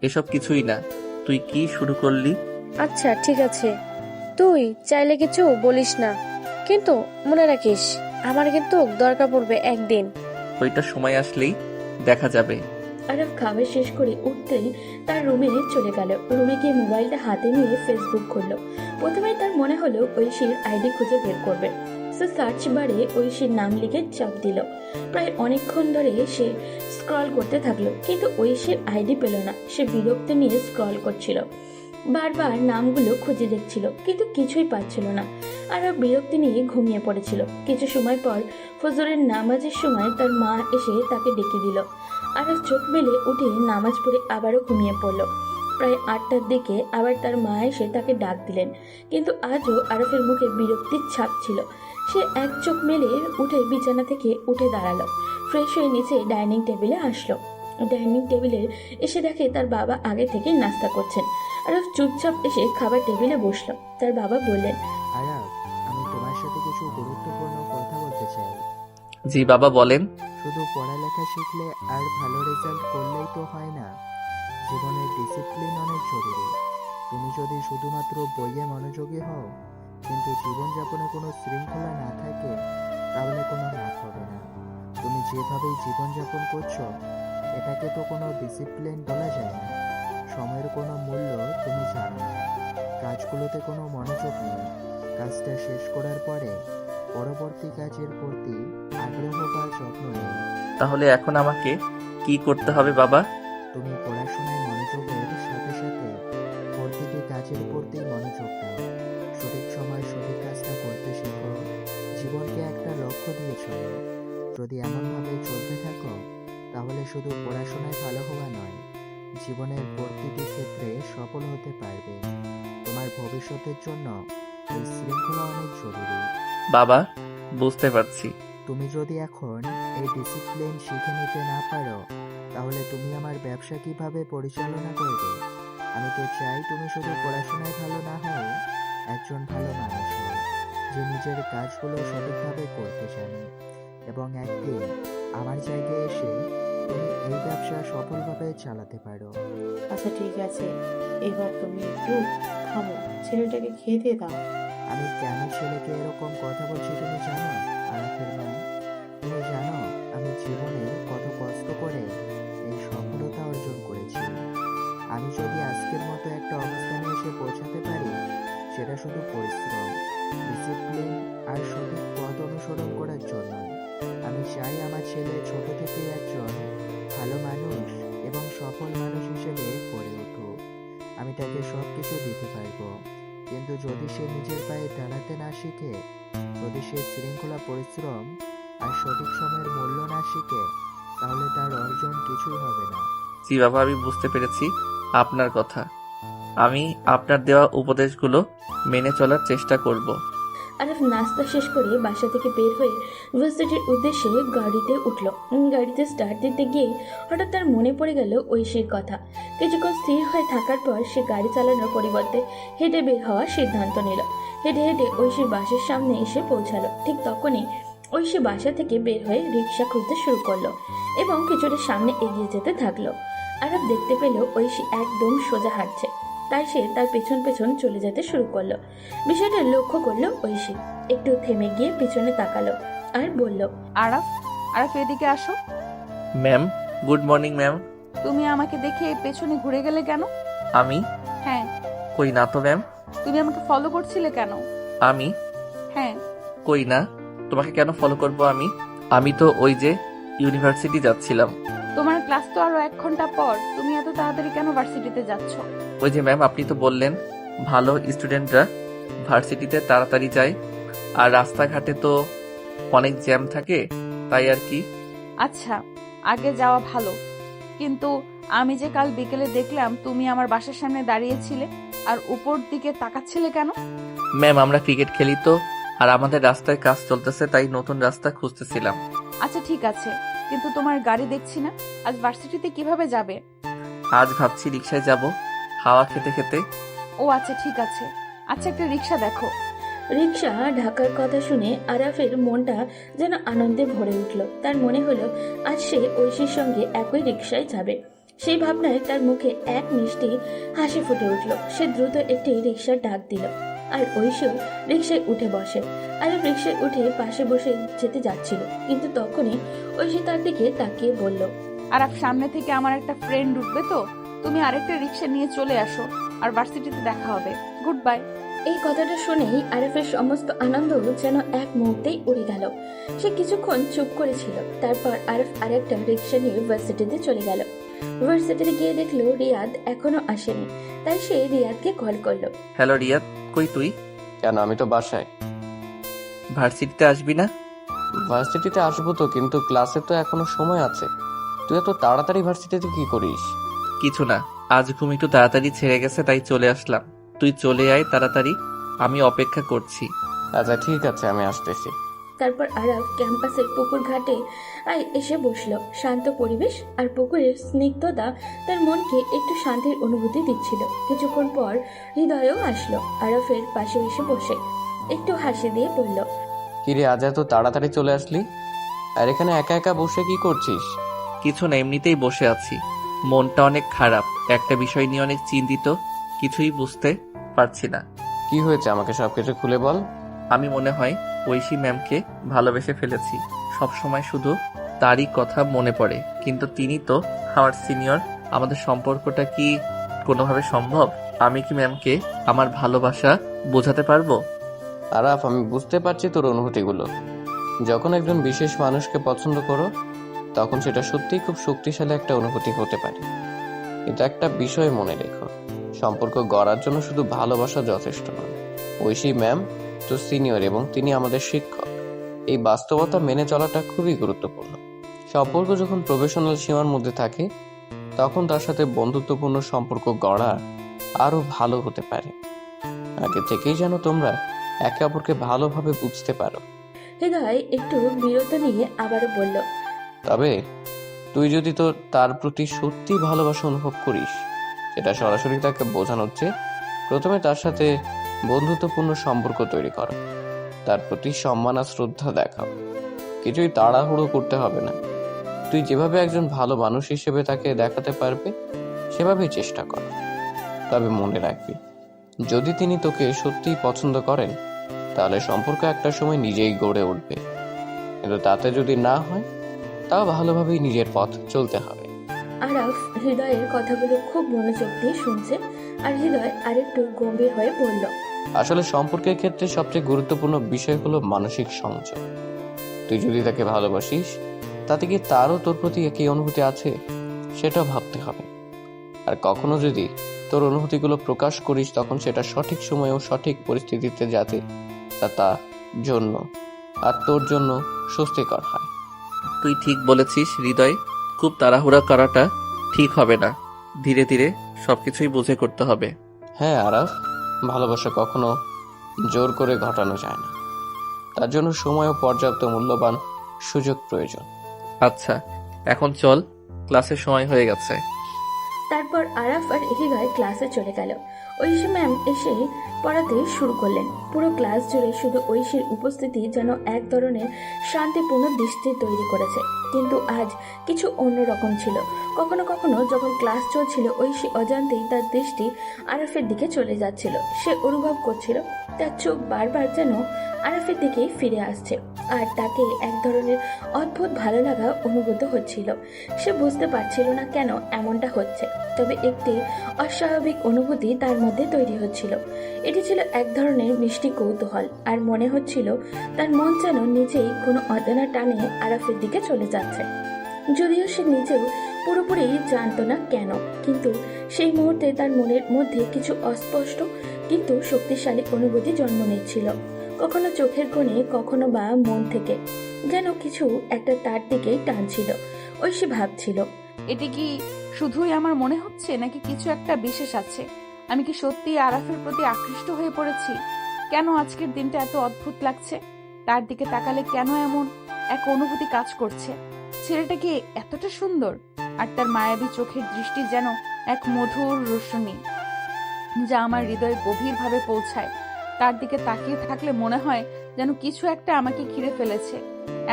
এসব কিছুই না। তুই কি শুরু করলি? আচ্ছা ঠিক আছে, তুই চাইলে কিছু বলিস না, কিন্তু মনে রাখিস আমার কিন্তু দরকার পড়বে একদিন। ওইটা সময় আসলেই দেখা যাবে। আরব খাবার শেষ করে উঠতেই তার রুমে চলে গেল। রুমে গিয়ে মোবাইলটা হাতে নিয়ে ফেসবুক খুললো। প্রথমে তার মনে হলো ঐশীর আইডি খুঁজে বের করবে। সে সার্চ বারে ঐশীর নাম লিখে চাপ দিল। প্রায় অনেকক্ষণ ধরে সে স্ক্রল করতে থাকলো, কিন্তু ঐশীর আইডি পেল না। সে বিরক্তি নিয়ে স্ক্রল করছিল, বারবার নামগুলো খুঁজে দেখছিল, কিন্তু কিছুই পাচ্ছিল না। আর বিরক্তি নিয়ে ঘুমিয়ে পড়েছিল। কিছু সময় পর ফজরের নামাজের সময় তার মা এসে তাকে ডেকে দিল। আর চোখ মেলে উঠে নামাজ পড়ে আবারও ঘুমিয়ে পড়ল। প্রায় 8টার দিকে আবার তার মা এসে তাকে ডাক দিলেন, কিন্তু আজও আরফের মুখে বিরক্তির ছাপ ছিল। সে এক চোখ মেলে উঠে বিছানা থেকে উঠে দাঁড়ালো। ফ্রেশ হয়ে নিচে ডাইনিং টেবিলে আসলো। ডাইনিং টেবিলে এসে দেখে তার বাবা আগে থেকে নাস্তা করছেন। আরফ চুপচাপ এসে খাবার টেবিলে বসলো। তার বাবা বললেন, আরাব, আমি তোমার সাথে কিছু গুরুত্বপূর্ণ কথা বলতে চাই। জি বাবা, বলেন। শুধু পড়ালেখা শিখলে আর ভালো রেজাল্ট করলেই তো হয় না, জীবনের ডিসিপ্লিন অনেক জরুরি। তুমি যদি শুধুমাত্র বইয়ে মনোযোগী হও কিন্তু জীবনযাপনে কোনো শৃঙ্খলা না থাকে, তাহলে কোনো লাভ হবে না। তুমি যেভাবেই জীবনযাপন করছো, এটাকে তো কোনো ডিসিপ্লিন বলা যায় না। সময়ের কোনো মূল্য তুমি জানো না, কাজগুলোতে কোনো মনোযোগ নেই। কাজটা শেষ করার পরে পরবর্তী কাজের প্রতি আগ্রহ বা যত্ন নেই। তাহলে এখন আমাকে কি করতে হবে বাবা? তুমি পড়াশোনায় মনোযোগের সাথে সাথে প্রতিটি কাজের প্রতি মনোযোগ দাও। সঠিক সময় সঠিক কাজটা করতে শেখো। জীবনকে একটা লক্ষ্য দিয়ে চলো। যদি এমনভাবে চলতে থাকো তাহলে শুধু পড়াশোনায় ভালো হওয়া নয়, জীবনের প্রতিটি ক্ষেত্রে সফল হতে পারবে। তোমার ভবিষ্যতের জন্য এই শৃঙ্খলা অনেক জরুরি। বাবা, বুঝতে পারছি। তুমি যদি এখন এই ডিসিপ্লিন শিখে নিতে না পারো তাহলে তুমি আমার ব্যবসা কিভাবে পরিচালনা করবে? আমি তো চাই তুমি শুধু পড়াশোনায় ভালো না হয়ে একজন ভালো মানুষ হও, যে নিজের কাজগুলো সঠিকভাবে করতে জানে, এবং একদিন আমার জায়গায় এসে তুমি এই ব্যবসা সফলভাবে চালাতে পারো। আচ্ছা ঠিক আছে, এবার তুমি একটু থামো, ছেলেটাকে খেতে দাও। আমি কেন ছেলেকে এরকম কথা বলছি তুমি জানো আরাফের মা? তুমি জানো আমি জীবনে কত কষ্ট করে এই সফলতা অর্জন করেছি। আমি যদি আজকের মতো একটা অবস্থানে এসে পৌঁছাতে পারি সেটা শুধু পরিশ্রম, ডিসিপ্লিন আর সঠিক পথ অনুসরণ করার জন্য। আমি চাই আমার ছেলে ছোট থেকেই একজন ভালো মানুষ এবং সফল মানুষ হিসেবে গড়ে উঠুক। আমি তাকে সব কিছু দিতে পারবো, কিন্তু যদি সে নিজের পায়ে দাঁড়াতে না শিখে, যদি সে শৃঙ্খলা, পরিশ্রম আর সঠিক সময়ের মূল্য না শিখে, তাহলে তার অর্জন কিছুই হবে না। জি বাবা, আমি বুঝতে পেরেছি আপনার কথা। আমি আপনার দেওয়া উপদেশগুলো মেনে চলার চেষ্টা করব। আরাফ নাস্তা শেষ করে বাসা থেকে বের হয়ে ভার্সিটির উদ্দেশ্যে গাড়িতে উঠল। গাড়িতে স্টার্ট দিতে গিয়ে হঠাৎ তার মনে পড়ে গেল ঐশীর কথা। কিছুক্ষণ স্থির হয়ে থাকার পর সে গাড়ি চালানোর পরিবর্তে হেঁটে বের হওয়ার সিদ্ধান্ত নিল। হেঁটে হেঁটে ঐশীর বাসের সামনে এসে পৌঁছালো। ঠিক তখনই ঐশী বাসা থেকে বের হয়ে রিক্সা খুঁজতে শুরু করলো এবং কিছুটা সামনে এগিয়ে যেতে থাকলো। আরাফ দেখতে পেল ঐশী একদম সোজা হাঁটছে, তাই সে তার পেছন পেছন চলে যেতে শুরু করলো। বিষয়টা লক্ষ্য করলো ঐশী, একটু থেমে গিয়ে পিছনে তাকালো আর বলল, আরাফ, আরাফ এদিকে আসো। Ma'am, good morning ma'am. তুমি আমাকে দেখে পেছনে ঘুরে গেলে কেন? আমি? হ্যাঁ। কই না তো ম্যাম। তুমি আমাকে ফলো করছিলে কেন? আমি? হ্যাঁ। কই না, তোমাকে কেন ফলো করব আমি? আমি তো ওই যে ইউনিভার্সিটি যাচ্ছিলাম। তোমার ক্লাস তো আরো 1 ঘন্টা পর, তুমি এত তাড়াতাড়ি কেন ভার্সিটিতে যাচ্ছ? ওই যে ম্যাম, আপনি তো বললেন ভালো স্টুডেন্টরা ভার্সিটিতে তাড়াতাড়ি যায়, আর রাস্তাঘাটে তো অনেক জ্যাম থাকে, তাই আর কি। আচ্ছা, আগে যাওয়া ভালো, কিন্তু আমি যে কাল বিকেলে দেখলাম তুমি আমার বাসার সামনে দাঁড়িয়েছিলে আর উপর দিকে তাকাচ্ছিলে কেন? ম্যাম, আমরা ক্রিকেট খেলি তো, আর আমাদের রাস্তায় কাজ চলতেছে, তাই নতুন রাস্তা খুঁজতেছিলাম। আচ্ছা ঠিক আছে, কিন্তু তোমার গাড়ি দেখছি না। আজ ভার্সিটিতে কিভাবে যাবে? আজ ভাবছি রিক্সায় যাব, হাওয়া খেতে খেতে। ও আচ্ছা ঠিক আছে, আচ্ছা একটা রিক্সা দেখো। রিক্সা ঢাকার কথা শুনে আরাফের মনটা যেন আনন্দে ভরে উঠল। তার মনে হলো আজ সে ঐশীর সঙ্গে একই রিক্সায় যাবে। সেই ভাবনায় তার মুখে এক মিষ্টি হাসি ফুটে উঠল। সে দ্রুত একটি রিক্সার ডাক দিল আর ঐশীও রিক্সায় উঠে বসে। আরাফ রিক্সায় উঠে পাশে বসে যেতে যাচ্ছিল, কিন্তু তখনই ঐশী তার দিকে তাকিয়ে বলল, আরাফ, সামনে থেকে আমার একটা ফ্রেন্ড উঠবে, তো তুমি আরেকটা রিক্সা নিয়ে চলে আসো, আর ভার্সিটিতে দেখা হবে। Good bye. এই কথাটা শুনেই আরাফের সমস্ত আনন্দ যেন এক মুহূর্তেই উড়ে গেল। সে কিছুক্ষণ চুপ করেছিল, তারপর আরাফ আরেকটা রিক্সা নিয়ে ভার্সিটিতে চলে গেল। ভার্সিটিতে গিয়ে দেখলো রিয়াদ এখনো আসেনি, তাই সে রিয়াদকে কল করলো। হ্যালো রিয়াদ, কই তুই? কেন, আমি তো বাসায়। ভার্সিটিতে আসবি না? ভার্সিটিতে আসবো তো, কিন্তু ক্লাসে তো এখনো সময় আছে। তুই এত তাড়াতাড়ি ভার্সিটিতে কি করিস? কিছু না, আজ ঘুম একটু তাড়াতাড়ি ছেড়ে গেছে, তাই চলে আসলাম। তুই চলে আয় তাড়াতাড়ি, আমি অপেক্ষা করছি। আচ্ছা ঠিক আছে, আমি আসতেছি। তারপর আরাফ ক্যাম্পাসের পুকুর ঘাটে এসে বসলো। শান্ত পরিবেশ আর পুকুরের স্নিগ্ধতা তার মনকে একটু শান্তির অনুভূতি দিচ্ছিল। কিছুক্ষণ পর হৃদয়ও আসলো আরাফের পাশে এসে বসে একটু হাসি দিয়ে বলল, কিরে, আজ এত তাড়াতাড়ি চলে আসলি? আর এখানে একা একা বসে কি করছিস? কিছু না, এমনিতেই বসে আছি। মনটা অনেক খারাপ, একটা বিষয় নিয়ে অনেক চিন্তিত, কিছুই বুঝতে পারছি না। কি হয়েছে, আমাকে সবকিছু খুলে বল। আমি মনে হয় ঐশী ম্যামকে ভালোবেসে ফেলেছি। সব সময় শুধু তারই কথা মনে পড়ে, কিন্তু তিনি তো আমার সিনিয়র। আমাদের সম্পর্কটা কি কোনোভাবে সম্ভব? আমি কি ম্যামকে আমার ভালোবাসা বোঝাতে পারবো? আরাফ, আমি বুঝতে পারছি তোর অনুভূতিগুলো। যখন একজন বিশেষ মানুষকে পছন্দ করো, তখন সেটা সত্যিই খুব শক্তিশালী একটা অনুভূতি হতে পারে। কিন্তু একটা বিষয় মনে রেখো, সম্পর্ক গড়ার জন্য শুধু ভালোবাসা যথেষ্ট নয়। ঐশী ম্যাম তো সিনিয়র এবং তিনি আমাদের শিক্ষক। এই বাস্তবতা মেনে চলাটা খুবই গুরুত্বপূর্ণ। সম্পর্ক যখন প্রফেশনাল সীমার মধ্যে থাকে, তখন তার সাথে বন্ধুত্বপূর্ণ সম্পর্ক গড়া আরো ভালো হতে পারে। আগে থেকেই যেন তোমরা একে অপরকে ভালোভাবে বুঝতে পারো। হৃদয় একটু বিরত নিয়ে আবারও বলল, তবে তুই যদি তার প্রতি সত্যি ভালোবাসা অনুভব করিস, সেটা সরাসরি তাকে বোঝানো হচ্ছে প্রথমে তার সাথে বন্ধুত্বপূর্ণ সম্পর্ক তৈরি করো, তার প্রতি সম্মান আর শ্রদ্ধা দেখাও। কিছুই তাড়াহুড়ো করতে হবে না। তুই যেভাবে একজন ভালো মানুষ হিসেবে তাকে দেখাতে পারবে সেভাবেই চেষ্টা কর। তবে মনে রাখবি, যদি তিনি তোকে সত্যিই পছন্দ করেন, তাহলে সম্পর্ক একটা সময় নিজেই গড়ে উঠবে। কিন্তু তাতে যদি না হয়, তাও ভালোভাবেই নিজের পথ চলতে হবে। আরাফ হৃদয়ের কথাগুলো খুব মনোযোগ দিয়ে শুনছে, আর হৃদয় আরেকটু গম্ভীর হয়ে বলল, আসলে সম্পর্কের ক্ষেত্রে সবচেয়ে গুরুত্বপূর্ণ বিষয় হলো মানসিক সংযোগ। তুই যদি তাকে ভালোবাসিস, তাতে কি তারও তোর প্রতি একই অনুভূতি আছে সেটাও ভাবতে হবে। আর কখনো যদি তোর অনুভূতিগুলো প্রকাশ করিস, তখন সেটা সঠিক সময়ে ও সঠিক পরিস্থিতিতে যাতে তার জন্য আর তোর জন্য স্বস্তিকর হয়। তুই ঠিক বলেছিস হৃদয়, খুব তাড়াহুড়া করাটা ঠিক হবে না। ধীরে ধীরে সবকিছুই বুঝে করতে হবে। হ্যাঁ আরাফ, ভালোবাসা কখনো জোর করে ঘটানো যায় না। তার জন্য সময় ও পর্যাপ্ত মূল্যবান সুযোগ প্রয়োজন। আচ্ছা, এখন চল, ক্লাসের সময় হয়ে গেছে। তারপর আরাফ আর হৃদয় ক্লাসে চলে গেল। ঐশী ম্যাম এসে পড়াতে শুরু করলেন। পুরো ক্লাস জুড়ে শুধু ঐশীর উপস্থিতি যেন এক ধরনের শান্তিপূর্ণ দৃষ্টি তৈরি করেছে। কিন্তু আজ কিছু অন্যরকম ছিল। কখনো কখনো যখন ক্লাস চলছিল, ঐশী অজান্তেই তার দৃষ্টি আরাফের দিকে চলে যাচ্ছিল। সে অনুভব করছিল তার চোখ বারবার যেন আরাফের দিকেই ফিরে আসছে, আর তাকে এক ধরনের অদ্ভুত ভালো লাগা অনুভূত হচ্ছিল। সে বুঝতে পারছিল না কেন এমনটা হচ্ছে, তবে একটি অস্বাভাবিক অনুভূতি তার মধ্যে তৈরি হচ্ছিল। এটি ছিল এক ধরনের মিষ্টি কৌতূহল, আর মনে হচ্ছিল তার মন যেন নিজেই কোনো অজানা টানে আরাফের দিকে চলে যাচ্ছে। যদিও সে নিজেও পুরোপুরি জানতো না কেন, কিন্তু সেই মুহূর্তে তার মনের মধ্যে কিছু অস্পষ্ট কিন্তু শক্তিশালী অনুভূতি জন্ম নিচ্ছিল। কখনো চোখের কোণে, কখনো বা মন থেকে যেন কিছু একটা তার দিকেই টানছিল। ঐশী ভাবছিল, এটি কি শুধুই আমার মনে হচ্ছে, নাকি কিছু একটা বিশেষ আছে? আমি কি সত্যি আরাফের প্রতি আকৃষ্ট হয়ে পড়েছি? কেন আজকের দিনটা এত অদ্ভুত লাগছে? তার দিকে তাকালে কেন এমন এক অনুভূতি কাজ করছে? ছেলেটা কি এতটা সুন্দর? আর তার মায়াবী চোখের দৃষ্টি যেন এক মধুর রোশনী, যা আমার হৃদয়ে গভীরভাবে পৌঁছায়। তার দিকে তাকিয়ে থাকলে মনে হয় যেন কিছু একটা আমাকে ঘিরে ফেলেছে,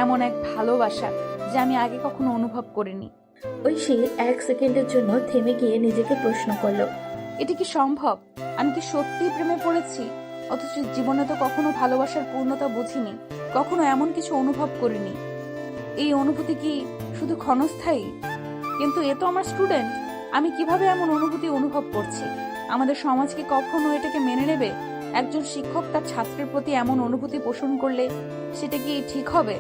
এমন এক ভালোবাসা যা আমি আগে কখনো অনুভব করিনি। ঐশী এক সেকেন্ডের জন্য থেমে গিয়ে নিজেকে প্রশ্ন করলো, এটি কি সম্ভব? আমি কি সত্যি প্রেমে পড়েছি? অথচ জীবনে তো কখনো ভালোবাসার পূর্ণতা বুঝিনি, কখনো এমন কিছু অনুভব করিনি। এই অনুভূতি কি শুধু ক্ষণস্থায়ী? কিন্তু এ তো আমার স্টুডেন্ট, আমি কিভাবে এমন অনুভূতি অনুভব করছি? আমাদের সমাজ কি কখনো এটাকে মেনে নেবে? একজন শিক্ষক তার ছাত্রের প্রতি এমন অনুভূতি পোষণ করলে সেটা কি ঠিক হবে?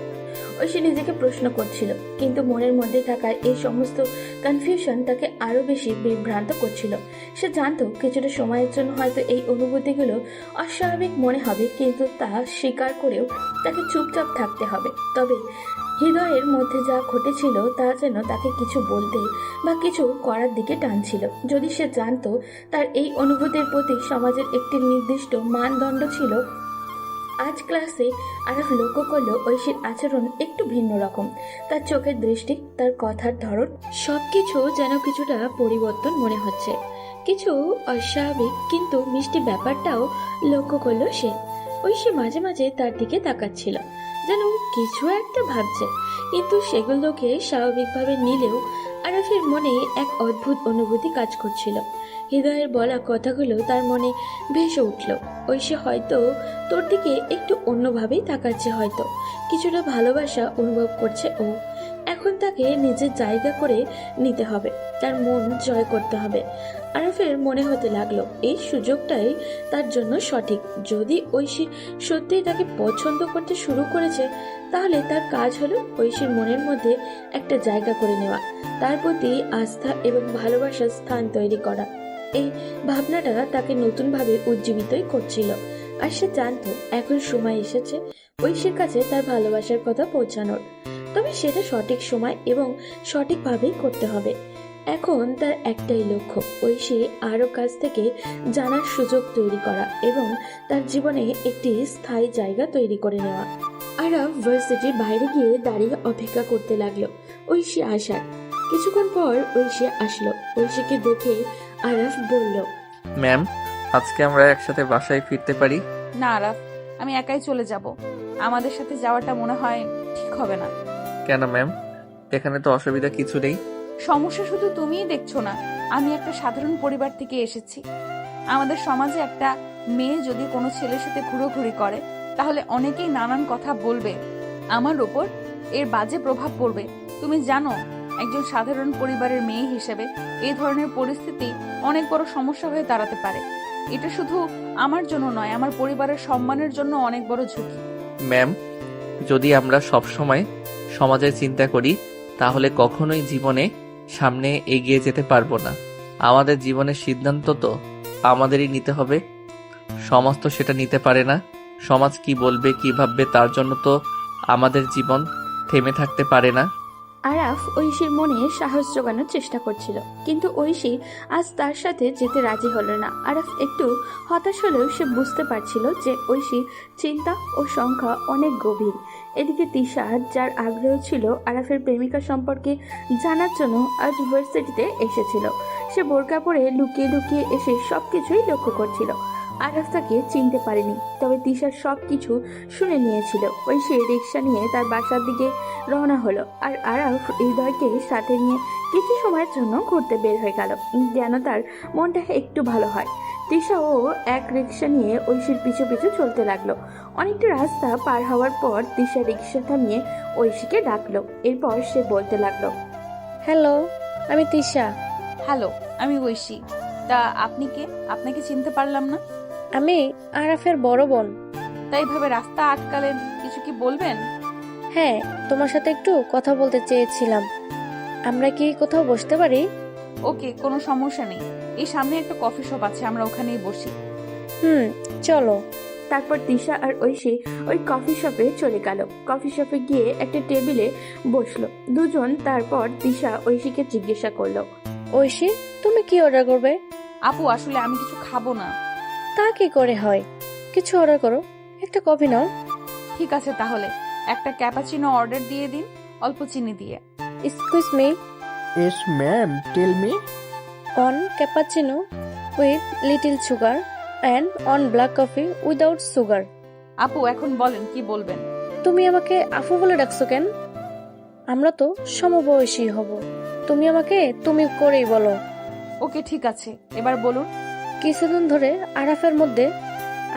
ঐশী নিজেকে প্রশ্ন করছিল, কিন্তু মনের মধ্যে থাকা এই সমস্ত কনফিউশন তাকে আরো বেশি বিভ্রান্ত করছিল। সে জানতো কিছুটা সময়ের জন্য হয়তো এই অনুভূতিগুলো অস্বাভাবিক মনে হবে, কিন্তু তা স্বীকার করেও তাকে চুপচাপ থাকতে হবে। তবে হৃদয়ের মধ্যে যা ঘটেছিল তা যেন তাকে কিছু বলতে বা কিছু করার দিকে টানছিল। যদি সে জানতো তার এই অনুভূতির প্রতি সমাজের একটি নির্দিষ্ট মানদণ্ড ছিল। আজ ক্লাসে আরাফ লক্ষ্য করলো ঐশীর আচরণ একটু ভিন্ন রকম। তার চোখের দৃষ্টি, তার কথার ধরন, সবকিছু যেন কিছুটা পরিবর্তন মনে হচ্ছে। কিছু অস্বাভাবিক কিন্তু মিষ্টি ব্যাপারটাও লক্ষ্য করলো সে। ঐশী মাঝে মাঝে তার দিকে তাকাচ্ছিল, যেন কিছু একটা ভাবছে, কিন্তু সেগুলোকে স্বাভাবিকভাবে নিলেও আরাফের মনে এক অদ্ভুত অনুভূতি কাজ করছিল। হৃদয়ের বলা কথাগুলো তার মনে ভেসে উঠল। ঐশী হয়তো তোর দিকে একটু অন্যভাবেই তাকাচ্ছে, হয়তো কিছুটা ভালোবাসা অনুভব করছে ও। এখন তাকে নিজের জায়গা করে নিতে হবে, তার মন জয় করতে হবে। আরাফের মনে হতে লাগলো এই সুযোগটাই তার জন্য সঠিক। যদি ঐশী সত্যিই তাকে পছন্দ করতে শুরু করেছে, তাহলে তার কাজ হলো ঐশীর মনের মধ্যে একটা জায়গা করে নেওয়া, তার প্রতি আস্থা এবং ভালোবাসার স্থান তৈরি করা। এই ভাবনাটা তাকে নতুনভাবে উজ্জীবিতই করছিল, আর সে জানতো এখন সময় এসেছে ঐশীর কাছে তার ভালোবাসার কথা পৌঁছানোর। তবে সেটা সঠিক সময় এবং সঠিকভাবেই করতে হবে। এখন তার একটাই লক্ষ্য, ঐশী আরও কাছ থেকে জানার সুযোগ তৈরি করা এবং তার জীবনে একটি স্থায়ী জায়গা তৈরি করে নেওয়া। আরাফ ভার্সিটির বাইরে গিয়ে দাঁড়িয়ে অপেক্ষা করতে লাগলো ঐশী আসার। কিছুক্ষণ পর ঐশী আসলো। ঐশীকে দেখে আরাফ বলল, ম্যাম, আজকে আমরা একসাথে বাসায় ফিরতে পারি? না আরাফ, আমি একাই চলে যাব। আমাদের সাথে যাওয়াটা মনে হয় ঠিক হবে না। কেন ম্যাম? এখানে তো অসুবিধা কিছু নেই। সমস্যা শুধু তুমিই দেখছো না, আমি একটা সাধারণ পরিবার থেকে এসেছি। আমাদের সমাজে একটা মেয়ে যদি কোনো ছেলের সাথে ঘুরোঘুরি করে, তাহলে অনেকেই নানান কথা বলবে, আমার ওপর এর বাজে প্রভাব পড়বে। তুমি জানো, একজন সাধারণ পরিবারের মেয়ে হিসেবে এই ধরনের পরিস্থিতি অনেক বড় সমস্যা হয়ে দাঁড়াতে পারে। এটা শুধু আমার জন্য নয়, আমার পরিবারের সম্মানের জন্য অনেক বড় ঝুঁকি। ম্যাম, যদি আমরা সব সময় সমাজের চিন্তা করি, তাহলে কখনোই জীবনে সামনে এগিয়ে যেতে পারবো না। আমাদের জীবনের সিদ্ধান্ত তো আমাদেরই নিতে হবে। সমাজ তো সেটা নিতে পারে না। সমাজ কি বলবে, কি ভাববে, তার জন্য তো আমাদের জীবন থেমে থাকতে পারে না। আরাফ ঐশীর মনে সাহস জোগানোর চেষ্টা করছিল, কিন্তু ঐশী আজ তার সাথে যেতে রাজি হলো না। আরাফ একটু হতাশ হলেও সে বুঝতে পারছিল যে ঐশীর চিন্তা ও সংখ্যা অনেক গভীর। এদিকে তিশা, যার আগ্রহ ছিল আরাফের প্রেমিকা সম্পর্কে জানার জন্য, আজ ভার্সিটিতে এসেছিল। সে বোরকা পরে লুকিয়ে লুকিয়ে এসে সবকিছুই লক্ষ্য করছিল। আরাফ তাকে চিনতে পারেনি, তবে তিশার সবকিছু শুনে নিয়েছিল। ঐশী রিক্সা নিয়ে তার বাসার দিকে রওনা হলো, আর আরাফ হৃদয়কে সাথে নিয়ে কিছু সময়ের জন্য ঘুরতে বের হয়ে গেল, যেন তার মনটা একটু ভালো হয়। তিশাও এক রিক্সা নিয়ে ঐশীর পিছু পিছু চলতে লাগলো। অনেকটা রাস্তা পার হওয়ার পর তিশা রিক্সা থামিয়ে ঐশীকে ডাকলো। এরপর সে বলতে লাগলো, হ্যালো, আমি তিশা। হ্যালো, আমি ঐশী। তা আপনি কে? আপনাকে চিনতে পারলাম না। আমি আরাফের বড় বোন। তাই ভাবে রাস্তা আটকালেন, কিছু কি বলবেন? হ্যাঁ, তোমার সাথে একটু কথা বলতে চেয়েছিলাম। আমরা কি কোথাও বসতে পারি? ওকে, কোনো সমস্যা নেই। এই সামনে একটা কফি শপ আছে, আমরা ওখানেই বসি। চলো। তারপর তিশা আর ঐশী ওই কফি শপে চলে গেল। কফি শপে গিয়ে একটা টেবিলে বসলো দুজন। তারপর তিশা ঐশীকে জিজ্ঞাসা করলো, ঐশী, তুমি কি অর্ডার করবে? আপু, আসলে আমি কিছু খাবো না। তা কি করে হয়? কিছু অর্ডার করো, একটা কফি নাও। ঠিক আছে, তাহলে একটা ক্যাপাচিনো অর্ডার দিয়ে দিন, অল্প চিনি দিয়ে। Excuse me, yes ma'am, tell me. One cappuccino with little sugar and one black coffee without sugar. আপু, এখন বলেন কি বলবেন। তুমি আমাকে আফু বলে ডাকছো কেন? আমরা তো সমবয়সী হব। তুমি আমাকে তুমি করেই বলো। ওকে, ঠিক আছে, এবার বলুন। কিছুদিন ধরে আরাফের মধ্যে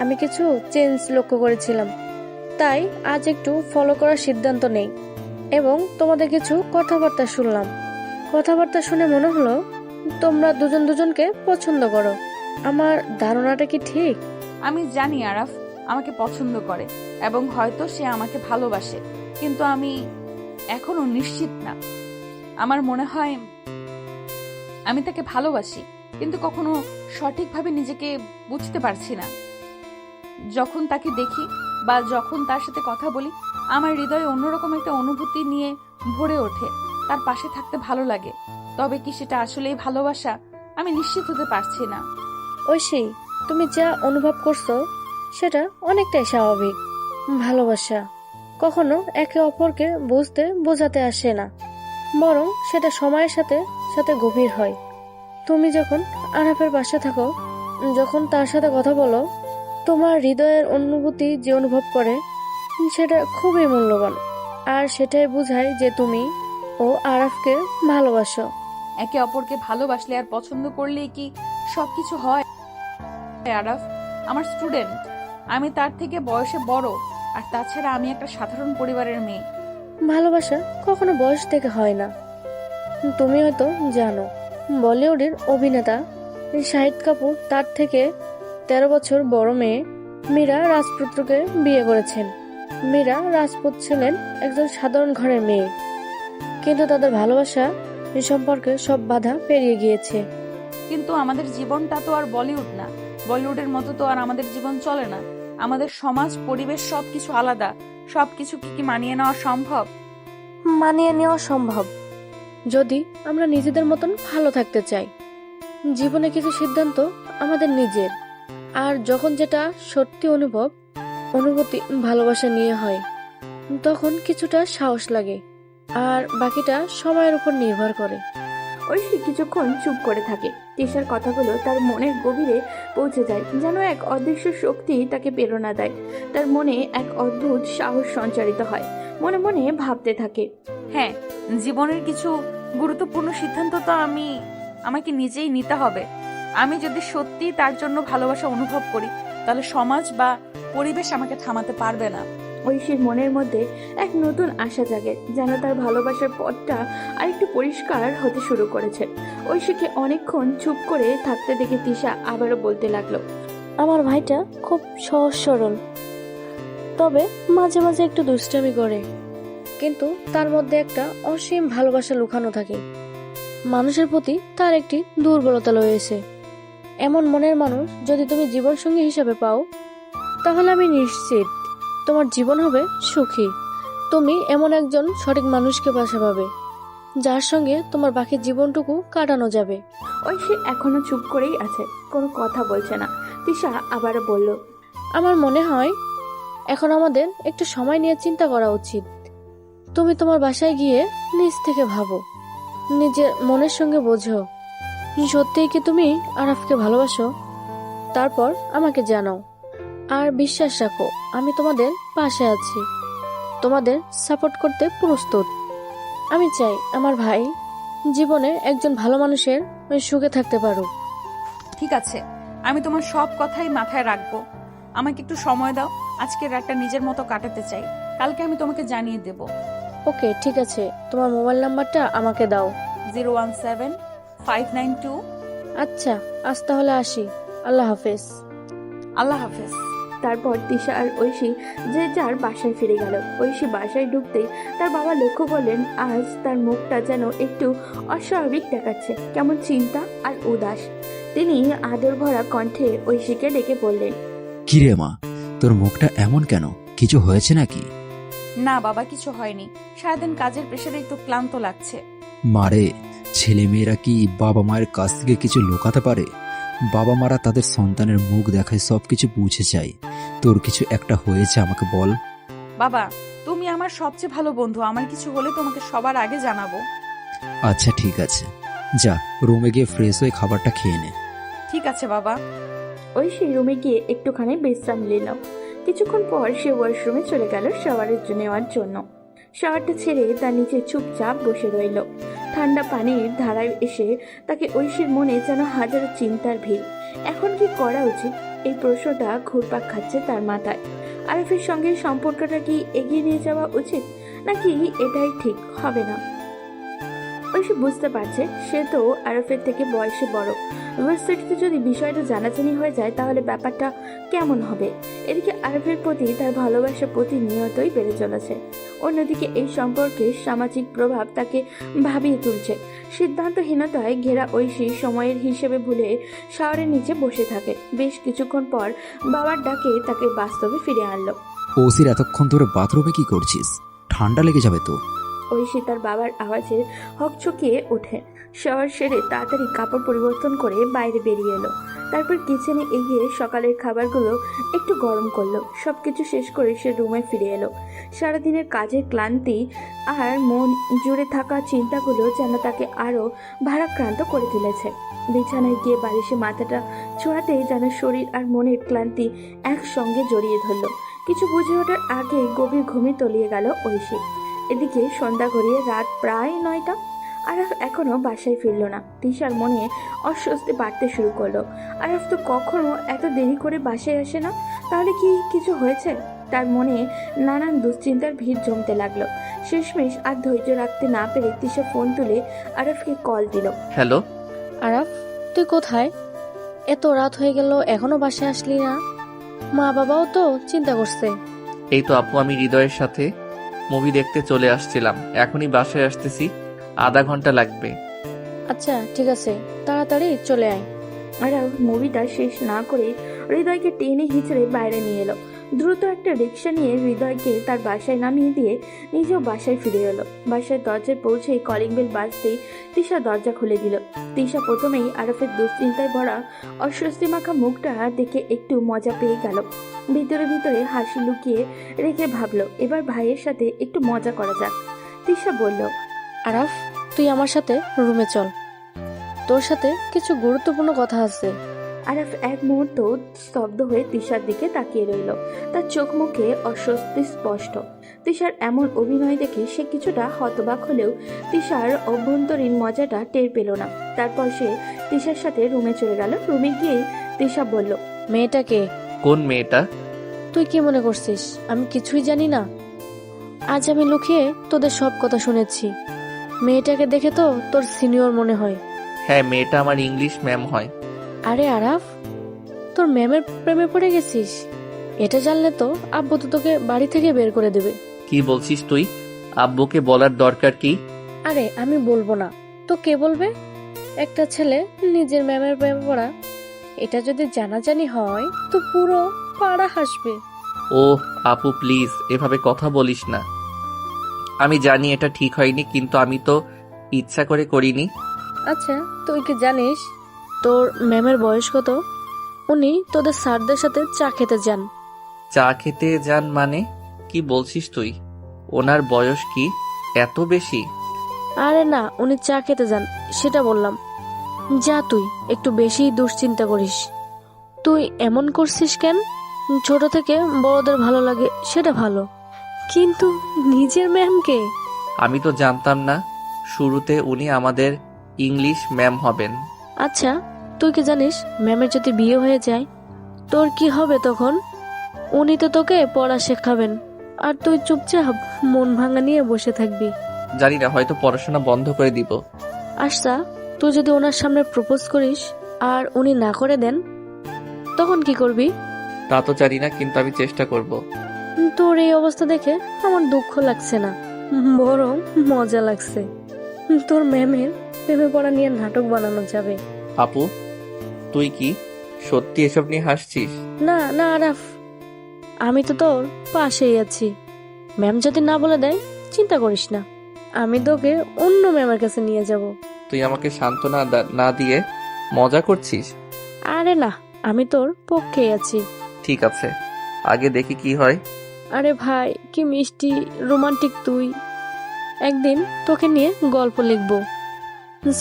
আমি কিছু চেঞ্জ লক্ষ্য করেছিলাম, তাই আজ একটু ফলো করার সিদ্ধান্ত নেই। এবং তোমাদের কিছু কথাবার্তা শুনলাম। কথাবার্তা শুনে মনে হলো তোমরা দুজন দুজনকে পছন্দ করো। আমার ধারণাটা কি ঠিক? আমি জানি আরাফ আমাকে পছন্দ করে এবং হয়তো সে আমাকে ভালোবাসে, কিন্তু আমি এখনো নিশ্চিত না। আমার মনে হয় আমি তাকে ভালোবাসি, কিন্তু কখনো সঠিকভাবে নিজেকে বুঝতে পারছি না। যখন তাকে দেখি বা যখন তার সাথে কথা বলি, আমার হৃদয়ে অন্যরকম একটা অনুভূতি নিয়ে ভরে ওঠে। তার পাশে থাকতে ভালো লাগে, তবে কি সেটা আসলেই ভালোবাসা, আমি নিশ্চিত হতে পারছি না। ঐশী, তুমি যা অনুভব করছো সেটা অনেকটাই স্বাভাবিক। ভালোবাসা কখনো একে অপরকে বুঝতে বোঝাতে আসে না, বরং সেটা সময়ের সাথে সাথে গভীর হয়। তুমি যখন আরাফের পাশে থাকো, যখন তার সাথে কথা বলো, তোমার হৃদয়ের অনুভূতি যে অনুভব করে সেটা খুবই মূল্যবান। আর সেটাই বোঝায় যে তুমি ও আরাফকে ভালোবাসো। একে অপরকে ভালোবাসলে আর পছন্দ করলেই কি সবকিছু হয়? আরাফ আমার স্টুডেন্ট, আমি তার থেকে বয়সে বড়, আর তাছাড়া আমি একটা সাধারণ পরিবারের মেয়ে। ভালোবাসা কখনো বয়স থেকে হয় না। তুমি হয়তো জানো, বলিউডের অভিনেতা শাহিদ কাপুর তার থেকে 13 বছর বড় মেয়ে মীরা রাজপুত্রকে বিয়ে করেছেন। মীরা রাজপুত ছিলেন একজন সাধারণ ঘরের মেয়ে, কিন্তু তাদের ভালোবাসা এই সম্পর্কে সব বাধা পেরিয়ে গিয়েছে। কিন্তু আমাদের জীবনটা তো আর বলিউড না, বলিউডের মতো তো আর আমাদের জীবন চলে না। আমাদের সমাজ পরিবেশ সবকিছু আলাদা। সবকিছু কি মানিয়ে নেওয়া সম্ভব? মানিয়ে নেওয়া সম্ভব, যদি আমরা নিজেদের মতন ভালো থাকতে চাই। জীবনে কিছু সিদ্ধান্ত আমাদের নিজের, আর যখন যেটা সত্যি অনুভূতি ভালোবাসা নিয়ে হয়, তখন কিছুটা সাহস লাগে, আর বাকিটা সময়ের উপর নির্ভর করে। ঐশী কিছুক্ষণ চুপ করে থাকে। তিশার কথাগুলো তার মনের গভীরে পৌঁছে যায়, যেন এক অদৃশ্য শক্তি তাকে প্রেরণা দেয়। তার মনে এক অদ্ভুত সাহস সঞ্চারিত হয়। মনে মনে ভাবতে থাকে, হ্যাঁ, জীবনের কিছু গুরুত্বপূর্ণ সিদ্ধান্ত তো আমাকে নিজেই নিতে হবে। আমি যদি সত্যি তার জন্য ভালোবাসা অনুভব করি, তাহলে সমাজ বা পরিবেশ আমাকে থামাতে পারবে না। ঐশীর মনের মধ্যে এক নতুন আশা জাগে, যেন তার ভালোবাসার পথটা আরেকটু পরিষ্কার হতে শুরু করেছে। ঐশীকে অনেকক্ষণ চুপ করে থাকতে দেখে তিশা আবারও বলতে লাগলো, আমার ভাইটা খুব সহজ সরল, তবে মাঝে মাঝে একটু দুষ্টামি করে, কিন্তু তার মধ্যে একটা অসীম ভালোবাসা লুকানো থাকে। মানুষের প্রতি তার একটি দুর্বলতা রয়েছে। এমন মনের মানুষ যদি তুমি জীবনসঙ্গী হিসেবে পাও, তাহলে আমি নিশ্চিত তোমার জীবন হবে সুখী। তুমি এমন একজন সঠিক মানুষকে বাসা পাবে, যার সঙ্গে তোমার বাকি জীবনটুকু কাটানো যাবে। ঐশী এখনো চুপ করেই আছে, কোনো কথা বলছে না। তিশা আবারও বলল, আমার মনে হয় এখন আমাদের একটু সময় নিয়ে চিন্তা করা উচিত। তুমি তোমার বাসায় গিয়ে নিজ থেকে ভাবো, নিজের মনের সঙ্গে বোঝো, সত্যিই কি তুমি আরাফকে ভালোবাসো? তারপর আমাকে জানাও, আর বিশ্বাস রাখো আমি তোমাদের পাশে আছি, তোমাদের সাপোর্ট করতে প্রস্তুত। আমি চাই আমার ভাই জীবনে একজন ভালো মানুষের সুখে থাকতে পারুক। ঠিক আছে, আমি তোমার সব কথাই মাথায় রাখবো। আমাকে একটু সময় দাও, আজকের রাতটা নিজের মতো কাটাতে চাই। কালকে আমি তোমাকে জানিয়ে দেব। ওকে, ঠিক আছে, তোমার মোবাইল নাম্বারটা আমাকে দাও। 017-592। আচ্ছা, আজ তাহলে আসি। আল্লাহ হাফেজ। আল্লাহ হাফেজ। তারপর তিশা আর ঐশী যে যার বাসায় ফিরে গেল। ঐশী বাসায় ঢুকতেই তার বাবা লক্ষ্য করলেন আজ তার মুখটা যেন একটু অস্বাভাবিক দেখাচ্ছে, কেমন চিন্তা আর উদাস। তিনি আদর ভরা কণ্ঠে ঐশীকে ডেকে বললেন, কিরে মা, তোর মুখটা এমন কেন? কিছু হয়েছে নাকি? না বাবা, কিছু হয়নি। সারাদিন কাজের প্রেশারে একটু ক্লান্ত লাগছে। মারে, ছেলে মেয়েরা কি বাবা মায়ের কাছ থেকে কিছু লুকাতে পারে? বাবা মারা তাদের সন্তানের মুখ দেখায় সবকিছু বুঝে যায়। তোর কিছু একটা হয়েছে আমাকে বল। বাবা, তুমি আমার সবচেয়ে ভালো বন্ধু। আমার কিছু হলে তোমাকে সবার আগে জানাবো। আচ্ছা ঠিক আছে, যা রুমে গিয়ে ফ্রেশ হয়ে খাবারটা খেয়ে নে। ঠিক আছে বাবা। ঐশী রুমে গিয়ে একটুখানি বিশ্রাম নিল। কিছুক্ষণ পর সে ওয়াশরুমে চলে গেল শাওয়ারের নেওয়ার জন্য। শাওয়ারটা ছেড়ে তার নিচে চুপচাপ বসে রইল। ঠান্ডা পানির ধারায় এসে তাকে ঐশীর মনে যেন হাজারো চিন্তার ভিড়। এখন কি করা উচিত, এই প্রশ্নটা ঘুরপাক খাচ্ছে তার মাথায়। আরাফের সঙ্গে সম্পর্কটা কি এগিয়ে নিয়ে যাওয়া উচিত, নাকি এটাই ঠিক হবে না? ঐশী বুঝতে পারছে সে তো আরাফের থেকে বয়সে বড়। ইউনিভার্সিটিতে যদি বিষয়টা জানাজানি হয়ে যায় তাহলে ব্যাপারটা কেমন হবে। এদিকে আরাফের প্রতি তার ভালোবাসা প্রতিনিয়তই বেড়ে চলেছে। অন্যদিকে এই সম্পর্কের সামাজিক প্রভাব তাকে ভাবিয়ে তুলছে। সিদ্ধান্তহীনতায় ঘেরা ঐশী সময়ের হিসেবে ভুলে শাওয়ারের নিচে বসে থাকে। বেশ কিছুক্ষণ পর বাবার ডাকে তাকে বাস্তবে ফিরে আনলো। ওসির এতক্ষণ ধরে বাথরুমে কি করছিস? ঠান্ডা লেগে যাবে তো। ঐশী তার বাবার আওয়াজে হকচকিয়ে ওঠে। শাওয়ার সেরে তাড়াতাড়ি কাপড় পরিবর্তন করে বাইরে বেরিয়ে এলো। তারপর কিচেনে এগিয়ে সকালের খাবারগুলো একটু গরম করলো। সবকিছু শেষ করে সে রুমে ফিরে এলো। সারাদিনের কাজের ক্লান্তি আর মন জুড়ে থাকা চিন্তাগুলো যেন তাকে আরো ভারাক্রান্ত করে তুলেছে। বিছানায় গিয়ে বালিশে মাথাটা ছোঁয়াতেই যেন শরীর আর মনের ক্লান্তি একসঙ্গে জড়িয়ে ধরল। কিছু বুঝে ওঠার আগে গভীর ঘুমে তলিয়ে গেল ঐশী। এদিকে সন্ধ্যা গড়িয়ে রাত প্রায় 9টা। আরাফ এখনো বাসায় ফিরল না। তিশার মনে অস্বস্তি বাড়তে শুরু করলো। আরাফ তো কখনো এত দেরি করে বাসায় আসে না, তাহলে কি কিছু হয়েছে? তার মনে নানান দুশ্চিন্তার ভিড় জমতে লাগলো। শেষমেশ আর ধৈর্য রাখতে না পেরে তিশা ফোন তুলে আরাফকে কল দিল। হ্যালো। আরাফ, তুই কোথায়? এত রাত হয়ে গেল এখনো বাসায় আসলি না? মা বাবাও তো চিন্তা করছে। এই তো আপু, আমি হৃদয়ের সাথে মুভি দেখতে চলে আসছিলাম, এখনই বাসায় আসতেছি, আধা ঘন্টা লাগবে। আচ্ছা ঠিক আছে, তাড়াতাড়ি চলে আয়। আর মুভিটা শেষ না করে হৃদয়কে টেনে হিঁচড়ে বাইরে নিয়ে এলো। দ্রুত একটা রিক্সা নিয়ে হৃদয়কে তার বাসায় নামিয়ে দিয়ে নিজেও বাসায় ফিরে এলো। বাসায় দরজায় পৌঁছেই কলিং বেল বাজতেই তিশা দরজা খুলে দিল। তিশা প্রথমেই আরফের দুশ্চিন্তায় ভরা অস্বস্তি মাখা মুখটা দেখে একটু মজা পেয়ে গেল। ভিতরে ভিতরে হাসি লুকিয়ে রেখে ভাবলো এবার ভাইয়ের সাথে একটু মজা করা যাক। তিশা বলল, আরাফ, তুই আমার সাথে রুমে চল, তোর সাথে কিছু গুরুত্বপূর্ণ কথা আছে। আরফ এক মুহূর্ত স্তব্ধ হয়ে তিশার দিকে তাকিয়ে রইল। তার চোখ মুখে অস্বস্তি স্পষ্ট। তিশার এমন অভিনয় দেখে সে কিছুটা হতবাক হলেও তিশার অভ্যন্তরীণ মজাটা টের পেল না। তারপর সে তিশার সাথে রুমে চলে গেল। রুমে গিয়েই তিশা বলল, মেয়েটাকে কোন মেয়েটা? তুই কি মনে করছিস আমি কিছুই জানি না? আজ আমি লুকিয়ে তোদের সব কথা শুনেছি। মেয়েটাকে দেখে তো তোর সিনিয়র মনে হয়। হ্যাঁ, মেয়েটা আমার ইংলিশ ম্যাম হয়। আরে আরাফ, তোর ম্যামের প্রেমে পড়ে গেছিস? এটা জানলে তো আব্বু তো তোকে বাড়ি থেকে বের করে দেবে। কি বলছিস তুই? আব্বুকে বলার দরকার কি? আরে আমি বলবো না তো কে বলবে? একটা ছেলে নিজের ম্যামের প্রেমে পড়া, এটা যদি জানাজানি হয় তো পুরো পাড়া হাসবে। ওহ আপু, প্লিজ এভাবে কথা বলিস না। আমি জানি এটা ঠিক হয়নি, কিন্তু আমি তো ইচ্ছা করে করিনি। আচ্ছা তুই কি জানিস তোর ম্যামের বয়স কত? উনি তোদের স্যারদের সাথে চা খেতে যান। চা খেতে যান মানে? কি বলছিস তুই? ওনার বয়স কি এত বেশি? আরে না, উনি চা খেতে যান সেটা বললাম। যা, তুই একটু বেশি দুশ্চিন্তা করিস। তুই এমন করছিস কেন? ছোট থেকে বড়দের ভালো লাগে সেটা ভালো, কিন্তু নিজের ম্যামকে? আমি তো জানতাম না শুরুতে উনি আমাদের ইংলিশ ম্যাম হবেন। আচ্ছা তুই কি জানিস ম্যামের যদি বিয়ে হয়ে যায় তোর কি হবে তখন? উনি তো তোকে পড়া শেখাবেন আর তুই চুপচাপ মন ভাঙা নিয়ে বসে থাকবি। জানি না, হয়তো পড়াশোনা বন্ধ করে দিব। আচ্ছা তুই যদি ওনার সামনে প্রপোজ করিস আর উনি না করে দেন তখন কি করবি? তা তো জানি না, কিন্তু আমি চেষ্টা করব। তোর এই অবস্থা দেখে আমার দুঃখ লাগছে না, বরং মজা লাগছে। তোর ম্যামের প্রেমে পড়া নিয়ে নাটক বানানো যাবে। আপু, তুই কি সত্যি এসব নিয়ে হাসছিস? না না আরাফ, আমি তো তোর পাশেই আছি। ম্যাম যদি না বলে দেয় চিন্তা করিস না, আমি তোকে অন্য ম্যামের কাছে নিয়ে যাব। তুই আমাকে সান্ত্বনা না দিয়ে মজা করছিস? আরে না, আমি তোর পক্ষেই আছি। ঠিক আছে, আগে দেখি কি হয়। আরে ভাই কি মিষ্টি রোমান্টিক তুই। একদিন তোকে নিয়ে গল্প লিখবো,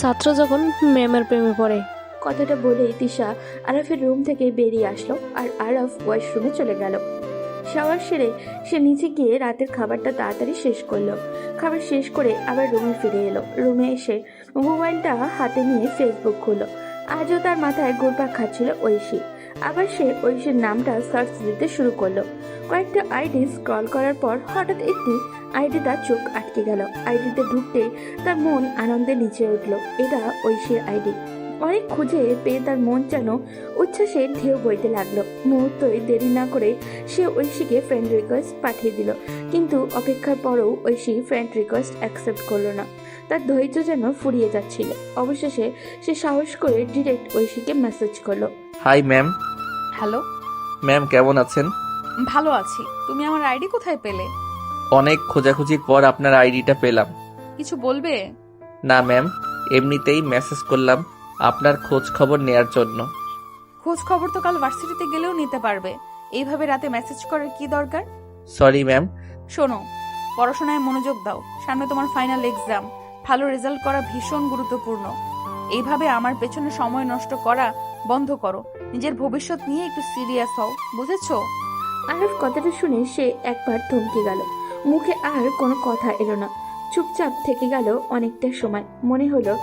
ছাত্র যখন ম্যামের প্রেমে পড়ে। কথাটা বলেই তিশা আরফের রুম থেকে বেরিয়ে আসলো আর আরফ ওয়াশরুমে চলে গেল। শাওয়ার সেরে সে নিচে গিয়ে রাতের খাবারটা তাড়াতাড়ি শেষ করলো। খাবার শেষ করে আবার রুমে ফিরে এলো। রুমে এসে মোবাইলটা হাতে নিয়ে ফেসবুক খুললো। আজও তার মাথায় ঘুরপাক খাচ্ছিল ঐশী। আবার সে ঐশীর নামটা সার্চ দিতে শুরু করলো। কয়েকটা আইডি স্ক্রল করার পর হঠাৎ একটি আইডি তার চোখ আটকে গেল। আইডিতে ঢুকতেই তার মন আনন্দে নিচে উঠলো। এটা ঐশীর আইডি। অনেক খুঁজে পেয়ে তার মন যেন উচ্ছ্বাসে ঢেউ বইতে লাগলো। মুহূর্তই দেরি না করে সে ঐশীকে ফ্রেন্ড রিকোয়েস্ট পাঠিয়ে দিল, কিন্তু অপেক্ষার পরেও ঐশী ফ্রেন্ড রিকোয়েস্ট অ্যাকসেপ্ট করলো না। তার ধৈর্য যেন ফুরিয়ে যাচ্ছিল। অবশেষে সে সাহস করে ডিরেক্ট ঐশীকে মেসেজ করলো। Hi ma'am. হ্যালো। ম্যাম কেমন আছেন? ভালো আছি। তুমি আমার আইডি কোথায় পেলে? অনেক খোঁজাখুঁজির পর আপনার আইডিটা পেলাম। কিছু বলবে? না ম্যাম, এমনিতেই মেসেজ করলাম আপনার খোঁজ খবর নেয়ার জন্য। খোঁজ খবর তো কাল ভার্সিটিতে গেলেও নিতে পারবে, এইভাবে রাতে মেসেজ করার কি দরকার? Sorry ma'am. শোনো, পড়াশোনায় মনোযোগ দাও, সামনে তোমার ফাইনাল এক্সাম। ভালো রেজাল্ট করা ভীষণ গুরুত্বপূর্ণ। এইভাবে আমার পেছনে সময় নষ্ট করা বন্ধ করো। নিজের ভবিষ্যৎ নিয়ে একটু সিরিয়াস হও, বুঝেছো? আরফ কথাটা শুনে সে একবার থমকে গেল। মুখে আর কোনো কথা এলো না। চুপচাপ থেকে গেল অনেকটা সময়। মনে হলো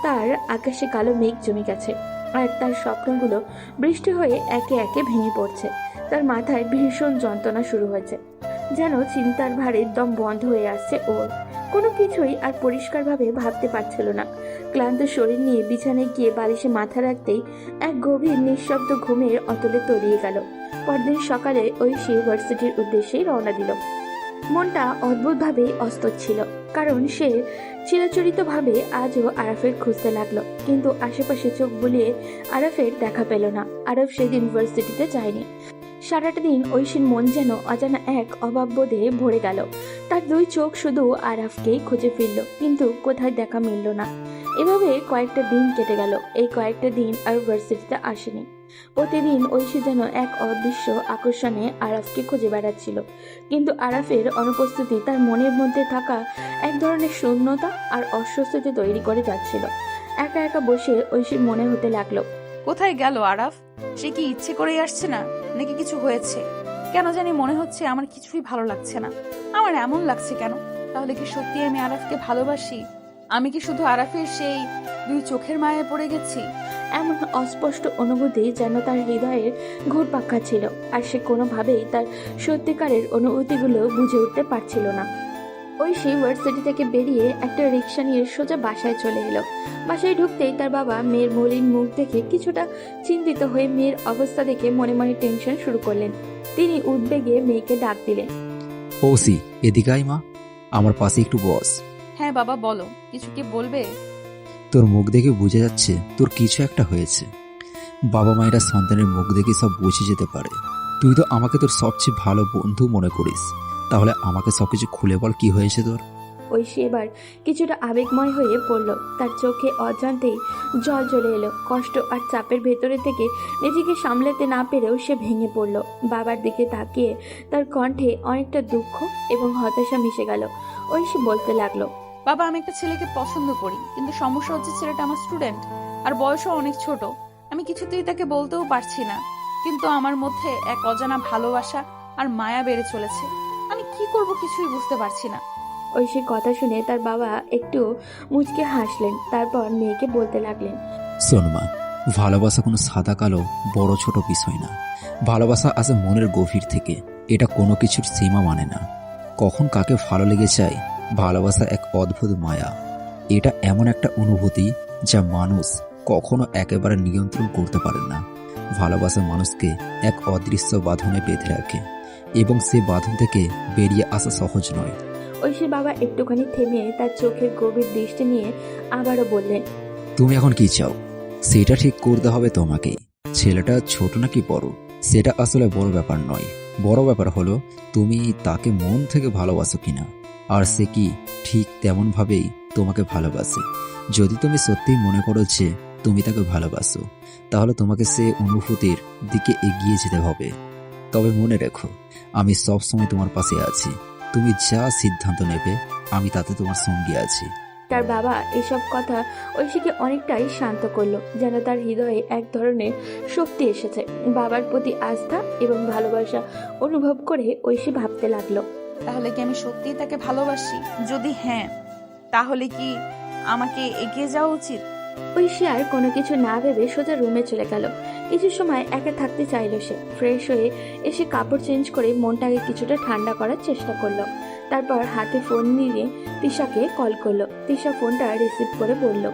তার আকাশে কালো মেঘ জমে গেছে আর তার স্বপ্নগুলো বৃষ্টি হয়ে একে একে ভেঙে পড়ছে। তার মাথায় ভীষণ যন্ত্রণা শুরু হয়েছে, যেন চিন্তার ভারে দম বন্ধ হয়ে আসছে ওর। কোনো কিছুই আর পরিষ্কারভাবে ভাবতে পারছিল না। ক্লান্ত শরীর নিয়ে বিছানায় গিয়ে বালিশে মাথা রাখতেই এক গভীর নিঃশব্দ ঘুমের অতলে তলিয়ে গেল। পরদিন সকালে ঐশী ভার্সিটির উদ্দেশ্যেই রওনা দিল। মনটা অদ্ভুতভাবেই অস্থির ছিল, কারণ সে চিরাচরিতভাবে আজও আরাফের খুঁজতে লাগলো, কিন্তু আশেপাশে চোখ বুলিয়ে আরাফের দেখা পেল না। আরাফ সেদিন ভার্সিটিতে যায়নি। সারাটা দিন ঐশীর মন যেন অজানা এক অভাববোধে ভরে গেল। তার দুই চোখ শুধু আরাফকেই খুঁজে ফিরল, কিন্তু কোথায় দেখা মিলল না। এভাবে কয়েকটা দিন কেটে গেল। এই কয়েকটা দিন আর ভার্সিটিতে আসেনি। প্রতিদিন ঐশী যেন এক অদৃশ্য আকর্ষণে আরাফকে খুঁজে বেড়াচ্ছিল, কিন্তু আরাফের অনুপস্থিতি তার মনের মধ্যে থাকা এক ধরনের শূন্যতা আর অস্বস্তিতে তৈরি করে যাচ্ছিল। একা একা বসে ঐশীর মনে হতে লাগলো, কোথায় গেল আরাফ? সে কি ইচ্ছে করেই আসছে না, নাকি কিছু হয়েছে? কেন জানি মনে হচ্ছে আমার কিছুই ভালো লাগছে না। আমার এমন লাগছে কেন? তাহলে কি সত্যি আমি আরাফকে ভালোবাসি? আমি কি শুধু আরাফের সেই দুই চোখের মায়ায় পড়ে গেছি? এমন অস্পষ্ট অনুভূতি যেন তার হৃদয়ের ঘুরপাক খাচ্ছিল, আর সে কোনোভাবেই তার সত্যিকারের অনুভূতিগুলো বুঝে উঠতে পারছিল না। ঐশী ভার্সিটি থেকে বেরিয়ে একটা রিক্সা নিয়ে সোজা বাসায় চলে এলো। বাসায় ঢুকতেই তার বাবা মেয়ের মলিন মুখ দেখে কিছুটা চিন্তিত হয়ে মেয়ের অবস্থা দেখে মনে মনে টেনশন শুরু করলেন। তিনি উদ্বেগে মেয়েকে ডাক দিলেন। পৌসি, এদিকে আয় মা, আমার পাশে একটু বস। হ্যাঁ বাবা, বলো, কিছু কি বলবে? তোর মুখ দেখে বোঝা যাচ্ছে তোর কিছু একটা হয়েছে। বাবা মায়েরা সন্তানের মুখ দেখে সব বুঝে যেতে পারে। তুই তো আমাকে তোর সবচেয়ে ভালো বন্ধু মনে করিস, তাহলে আমাকে সবকিছু খুলে বল, কি হয়েছে তোর? ঐশী এবার কিছুটা আবেগময় হয়ে পড়ল। তার চোখে অজান্তেই জল চলে এলো। কষ্ট আর চাপের ভেতরে থেকে নিজেকে সামলাতে না পেরেও সে ভেঙে পড়ল। বাবার দিকে তাকিয়ে তার কণ্ঠে অনেকটা দুঃখ এবং হতাশা মিশে গেল। ঐশী বলতে লাগলো, বাবা, আমি একটা ছেলেকে পছন্দ করি, কিন্তু সমস্যা হচ্ছে ছেলেটা আমার স্টুডেন্ট আর বয়সও অনেক ছোট। আমি কিছুতেই তাকে বলতেও পারছি না, কিন্তু আমার মধ্যে এক অজানা ভালোবাসা আর মায়া বেড়ে চলেছে। আমি কি করব কিছুই বুঝতে পারছি না। ঐশীর কথা শুনে তার বাবা একটু মুচকে হাসলেন, তারপর মেয়েকে বলতে লাগলেন, শোন মা, ভালোবাসা কোনো সাদা কালো বড় ছোট বিষয় না। ভালোবাসা আসে মনের গভীর থেকে। এটা কোনো কিছুর সীমা মানে না। কখন কাকে ভালো লেগে যায়, ভালোবাসা এক অদ্ভুত মায়া। এটা এমন একটা অনুভূতি যা মানুষ কখনো একেবারে নিয়ন্ত্রণ করতে পারে না। ভালোবাসা মানুষকে এক অদৃশ্য বাঁধনে বেঁধে রাখে, এবং সে বাঁধন থেকে বেরিয়ে আসা সহজ নয়। ঐশীর বাবা একটুখানি থেমে তার চোখের গভীর দৃষ্টি নিয়ে আবারও বললেন, তুমি এখন কি চাও সেটা ঠিক করতে হবে তোমাকেই। ছেলেটা ছোট নাকি বড় সেটা আসলে বড় ব্যাপার নয়। বড় ব্যাপার হলো তুমি তাকে মন থেকে ভালোবাসো কিনা, আর সে কি ঠিক তেমন ভাবেই তোমাকে ভালোবাসে। যদি তুমি সত্যিই মনে করো যে তুমি তাকে ভালোবাসো, তাহলে তোমাকে সে অনুভূতির দিকে এগিয়ে যেতে হবে। তবে মনে রেখো, আমি সব সময় তোমার পাশে আছি। তুমি যা সিদ্ধান্ত নেবে আমি তাতে তোমার সঙ্গে আছি। তার বাবা এসব কথা ঐশীকে অনেকটাই শান্ত করলো, যেন তার হৃদয়ে এক ধরনের শক্তি এসেছে। বাবার প্রতি আস্থা এবং ভালোবাসা অনুভব করে ঐশী ভাবতে লাগলো, তাহলে কি আমি সত্যিই তাকে ভালোবাসি? যদি হ্যাঁ, তাহলে কি আমাকে এগিয়ে যাওয়া উচিত? ঐশী আর কোনো কিছু না ভেবে সোজা রুমে চলে গেল। কিছু সময় একা থাকতে চাইলো সে। ফ্রেশ হয়ে এসে কাপড় চেঞ্জ করে মনটাকে কিছুটা ঠান্ডা করার চেষ্টা করলো। তারপর হাতে ফোন নিয়ে তিশাকে কল করলো। তিশা ফোনটা রিসিভ করে বলল,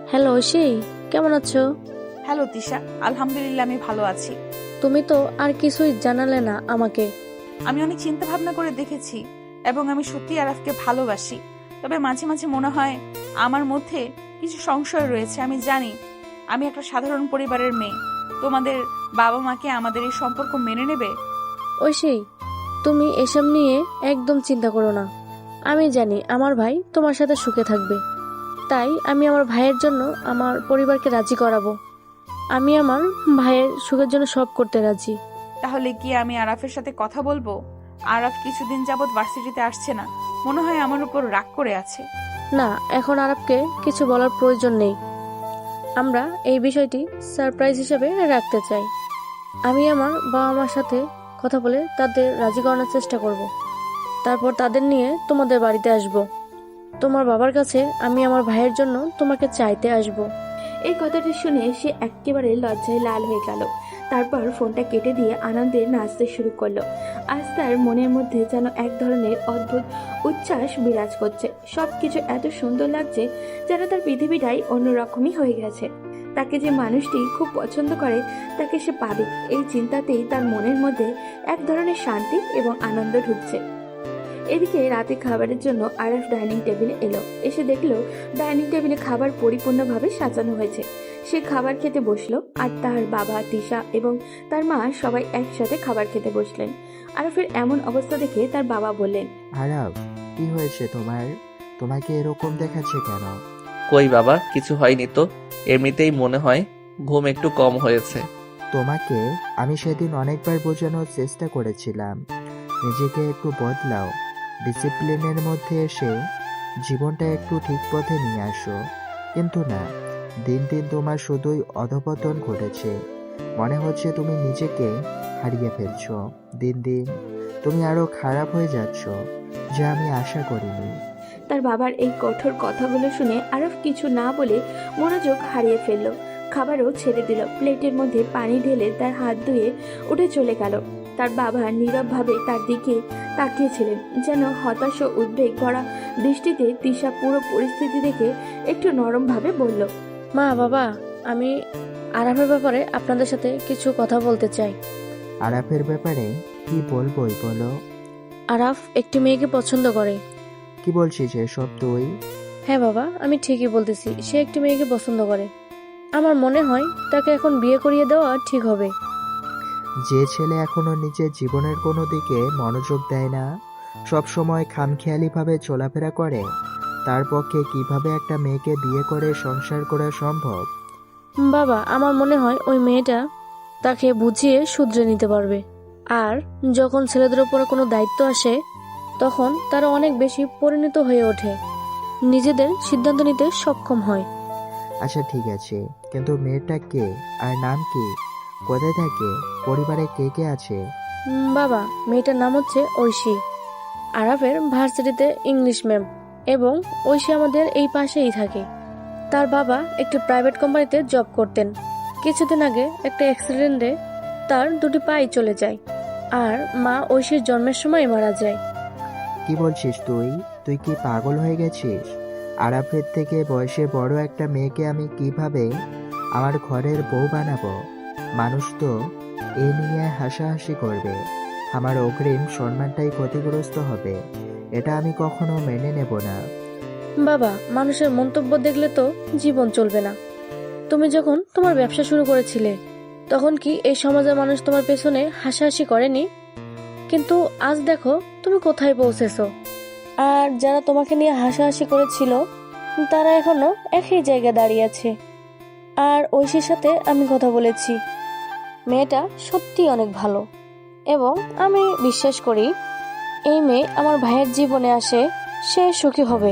হ্যালো ঐশী, কেমন আছো? হ্যালো তিশা, আলহামদুলিল্লাহ আমি ভালো আছি। তুমি তো আর কিছুই জানালে না আমাকে। আমি অনেক চিন্তা ভাবনা করে দেখেছি এবং আমি সত্যি আরাফকে ভালোবাসি। তবে মাঝে মাঝে মনে হয় আমার মধ্যে কিছু সংশয় রয়েছে। আমি জানি আমি একটা সাধারণ পরিবারের মেয়ে। তোমাদের বাবা মাকে আমাদের এই সম্পর্ক মেনে নেবে? ঐশী, তুমি এসব নিয়ে একদম চিন্তা করো না। আমি জানি আমার ভাই তোমার সাথে সুখে থাকবে, তাই আমি আমার ভাইয়ের জন্য আমার পরিবারকে রাজি করাবো। আমি আমার ভাইয়ের সুখের জন্য সব করতে রাজি। তাহলে কি আমি আরাফের সাথে কথা বলবো? আরাফ কিছুদিন যাবৎ ভার্সিটিতে আসছে না, মনে হয় আমার উপর রাগ করে আছে। না, এখন আরবকে কিছু বলার প্রয়োজন নেই। আমরা এই বিষয়টি সারপ্রাইজ হিসেবে রাখতে চাই। আমি আমার বাবা মার সাথে কথা বলে তাদের রাজি করানোর চেষ্টা করব। তারপর তাদের নিয়ে তোমাদের বাড়িতে আসব। তোমার বাবার কাছে আমি আমার ভাইয়ের জন্য তোমাকে চাইতে আসব। এই কথাটি শুনে সে একেবারে লজ্জায় লাল হয়ে গেল। তারপর ফোনটা কেটে দিয়ে আনন্দে নাচতে শুরু করলো। আজ তার মনের মধ্যে যেন এক ধরনের অদ্ভুত উচ্ছ্বাস বিরাজ করছে। সব কিছু এত সুন্দর লাগছে যেন তার পৃথিবীটাই অন্যরকমই হয়ে গেছে। তাকে যে মানুষটি খুব পছন্দ করে তাকে সে পাবে, এই চিন্তাতেই তার মনের মধ্যে এক ধরনের শান্তি এবং আনন্দ ঢুকছে। এদিকে রাতে খাবারের জন্য আরাফ ডাইনিং টেবিলে এলো। এসে দেখলো ডাইনিং টেবিলে খাবার পরিপূর্ণভাবে সাজানো হয়েছে। সে খাবার খেতে বসলো আর তার বাবা, তিশা এবং তার মা সবাই একসাথে খাবার খেতে বসলেন। আরাফের এমন অবস্থা দেখে তার বাবা বললেন, আরাফ, কি হয়েছে তোমার? তোমাকে এরকম দেখাচ্ছে কেন? কই বাবা, কিছু হয়নি তো, এমনিতেই মনে হয় ঘুম একটু কম হয়েছে। তোমাকে আমি সেদিন অনেকবার বোঝানোর চেষ্টা করেছিলাম, নিজেকে একটু বদলাও, ডিসিপ্লিনের মধ্যে এসে জীবনটা একটু ঠিক পথে নিয়ে আসো। কিন্তু না, দিন দিন তোমার শুধুই অধপতন ঘটেছে। মনে হচ্ছে তুমি নিজেকে হারিয়ে ফেলছো। দিন দিন তুমি আরো খারাপ হয়ে যাচ্ছ, যা আমি আশা করিনি। তার বাবার এই কঠোর কথাগুলো শুনে আরফ কিছু না বলে মনোযোগ হারিয়ে ফেলল। খাবারও ছেড়ে দিল। প্লেটের মধ্যে পানি ঢেলে তার হাত ধুয়ে উঠে চলে গেল। তার বাবা নীরবভাবে তার দিকে তাকিয়েছিলেন, যেন হতাশ ও উদ্বেগ ভরা দৃষ্টিতে। তিশা পুরো পরিস্থিতি দেখে একটু নরমভাবে বলল, মা, বাবা, আমি আরাফের ব্যাপারে আপনাদের সাথে কিছু কথা বলতে চাই। আরাফের ব্যাপারে কি বলবোই বলো? আরাফ একটি মেয়েকে পছন্দ করে। কি বলছিস এসব তুই? হ্যাঁ বাবা, আমি ঠিকই বলতেছি, সে একটি মেয়েকে পছন্দ করে। আমার মনে হয় তাকে এখন বিয়ে করিয়ে দেওয়া ঠিক হবে। যে ছেলে এখনো নিজের জীবনের কোনো দিকে মনোযোগ দেয় না, সব সময় খামখেয়ালিভাবে চলাফেরা করে, তার পক্ষে কিভাবে একটা মেয়েকে বিয়ে করে সংসার করা সম্ভব? বাবা, আমার মনে হয় ওই মেয়েটা তাকে বুঝিয়ে শুধরে নিতে পারবে। আর যখন ছেলেদের উপরে কোনো দায়িত্ব আসে তখন তারা অনেক বেশি পরিণত হয়ে ওঠে, নিজেদের সিদ্ধান্ত নিতে সক্ষম হয়। আচ্ছা ঠিক আছে, কিন্তু মেয়েটা কে আর নাম কি? কোথায় থাকে? পরিবারে কে কে আছে? বাবা, মেয়েটার নাম হচ্ছে ঐশী। আরাফের ভার্সিটিতে ইংলিশ ম্যাম, এবং ঐশী আমাদের এই পাশেই থাকে। তার বাবা একটি প্রাইভেট কোম্পানিতে জব করতেন। কিছুদিন আগে একটা অ্যাক্সিডেন্টে তার দুটি পাই চলে যায়, আর মা ঐশীর জন্মের সময় মারা যায়। কি বলছিস তুই? তুই কি পাগল হয়ে গেছিস? আরাফের থেকে বয়সে বড় একটা মেয়েকে আমি কিভাবে আমার ঘরের বউ বানাবো? মানুষ তো এ নিয়ে হাসাহাসি করবে, আমার অগ্রিম সম্মানটাই ক্ষতিগ্রস্ত হবে। এটা আমি কখনো মেনে নেব না। বাবা, মানুষের মন্তব্য দেখলে তো জীবন চলবে না। তুমি যখন তোমার ব্যবসা শুরু করেছিলে তখন কি এই সমাজের মানুষ তোমার পেছনে হাসাহাসি করেনি? কিন্তু আজ দেখো তুমি কোথায় পৌঁছেছো। আর যারা তোমাকে নিয়ে হাসাহাসি করেছিল তারা এখনো একই জায়গায় দাঁড়িয়ে আছে। আর ঐশীর সাথে আমি কথা বলেছি, মেয়েটা সত্যি অনেক ভালো, এবং আমি বিশ্বাস করি এই মেয়ে আমার ভাইয়ের জীবনে আসে সে সুখী হবে,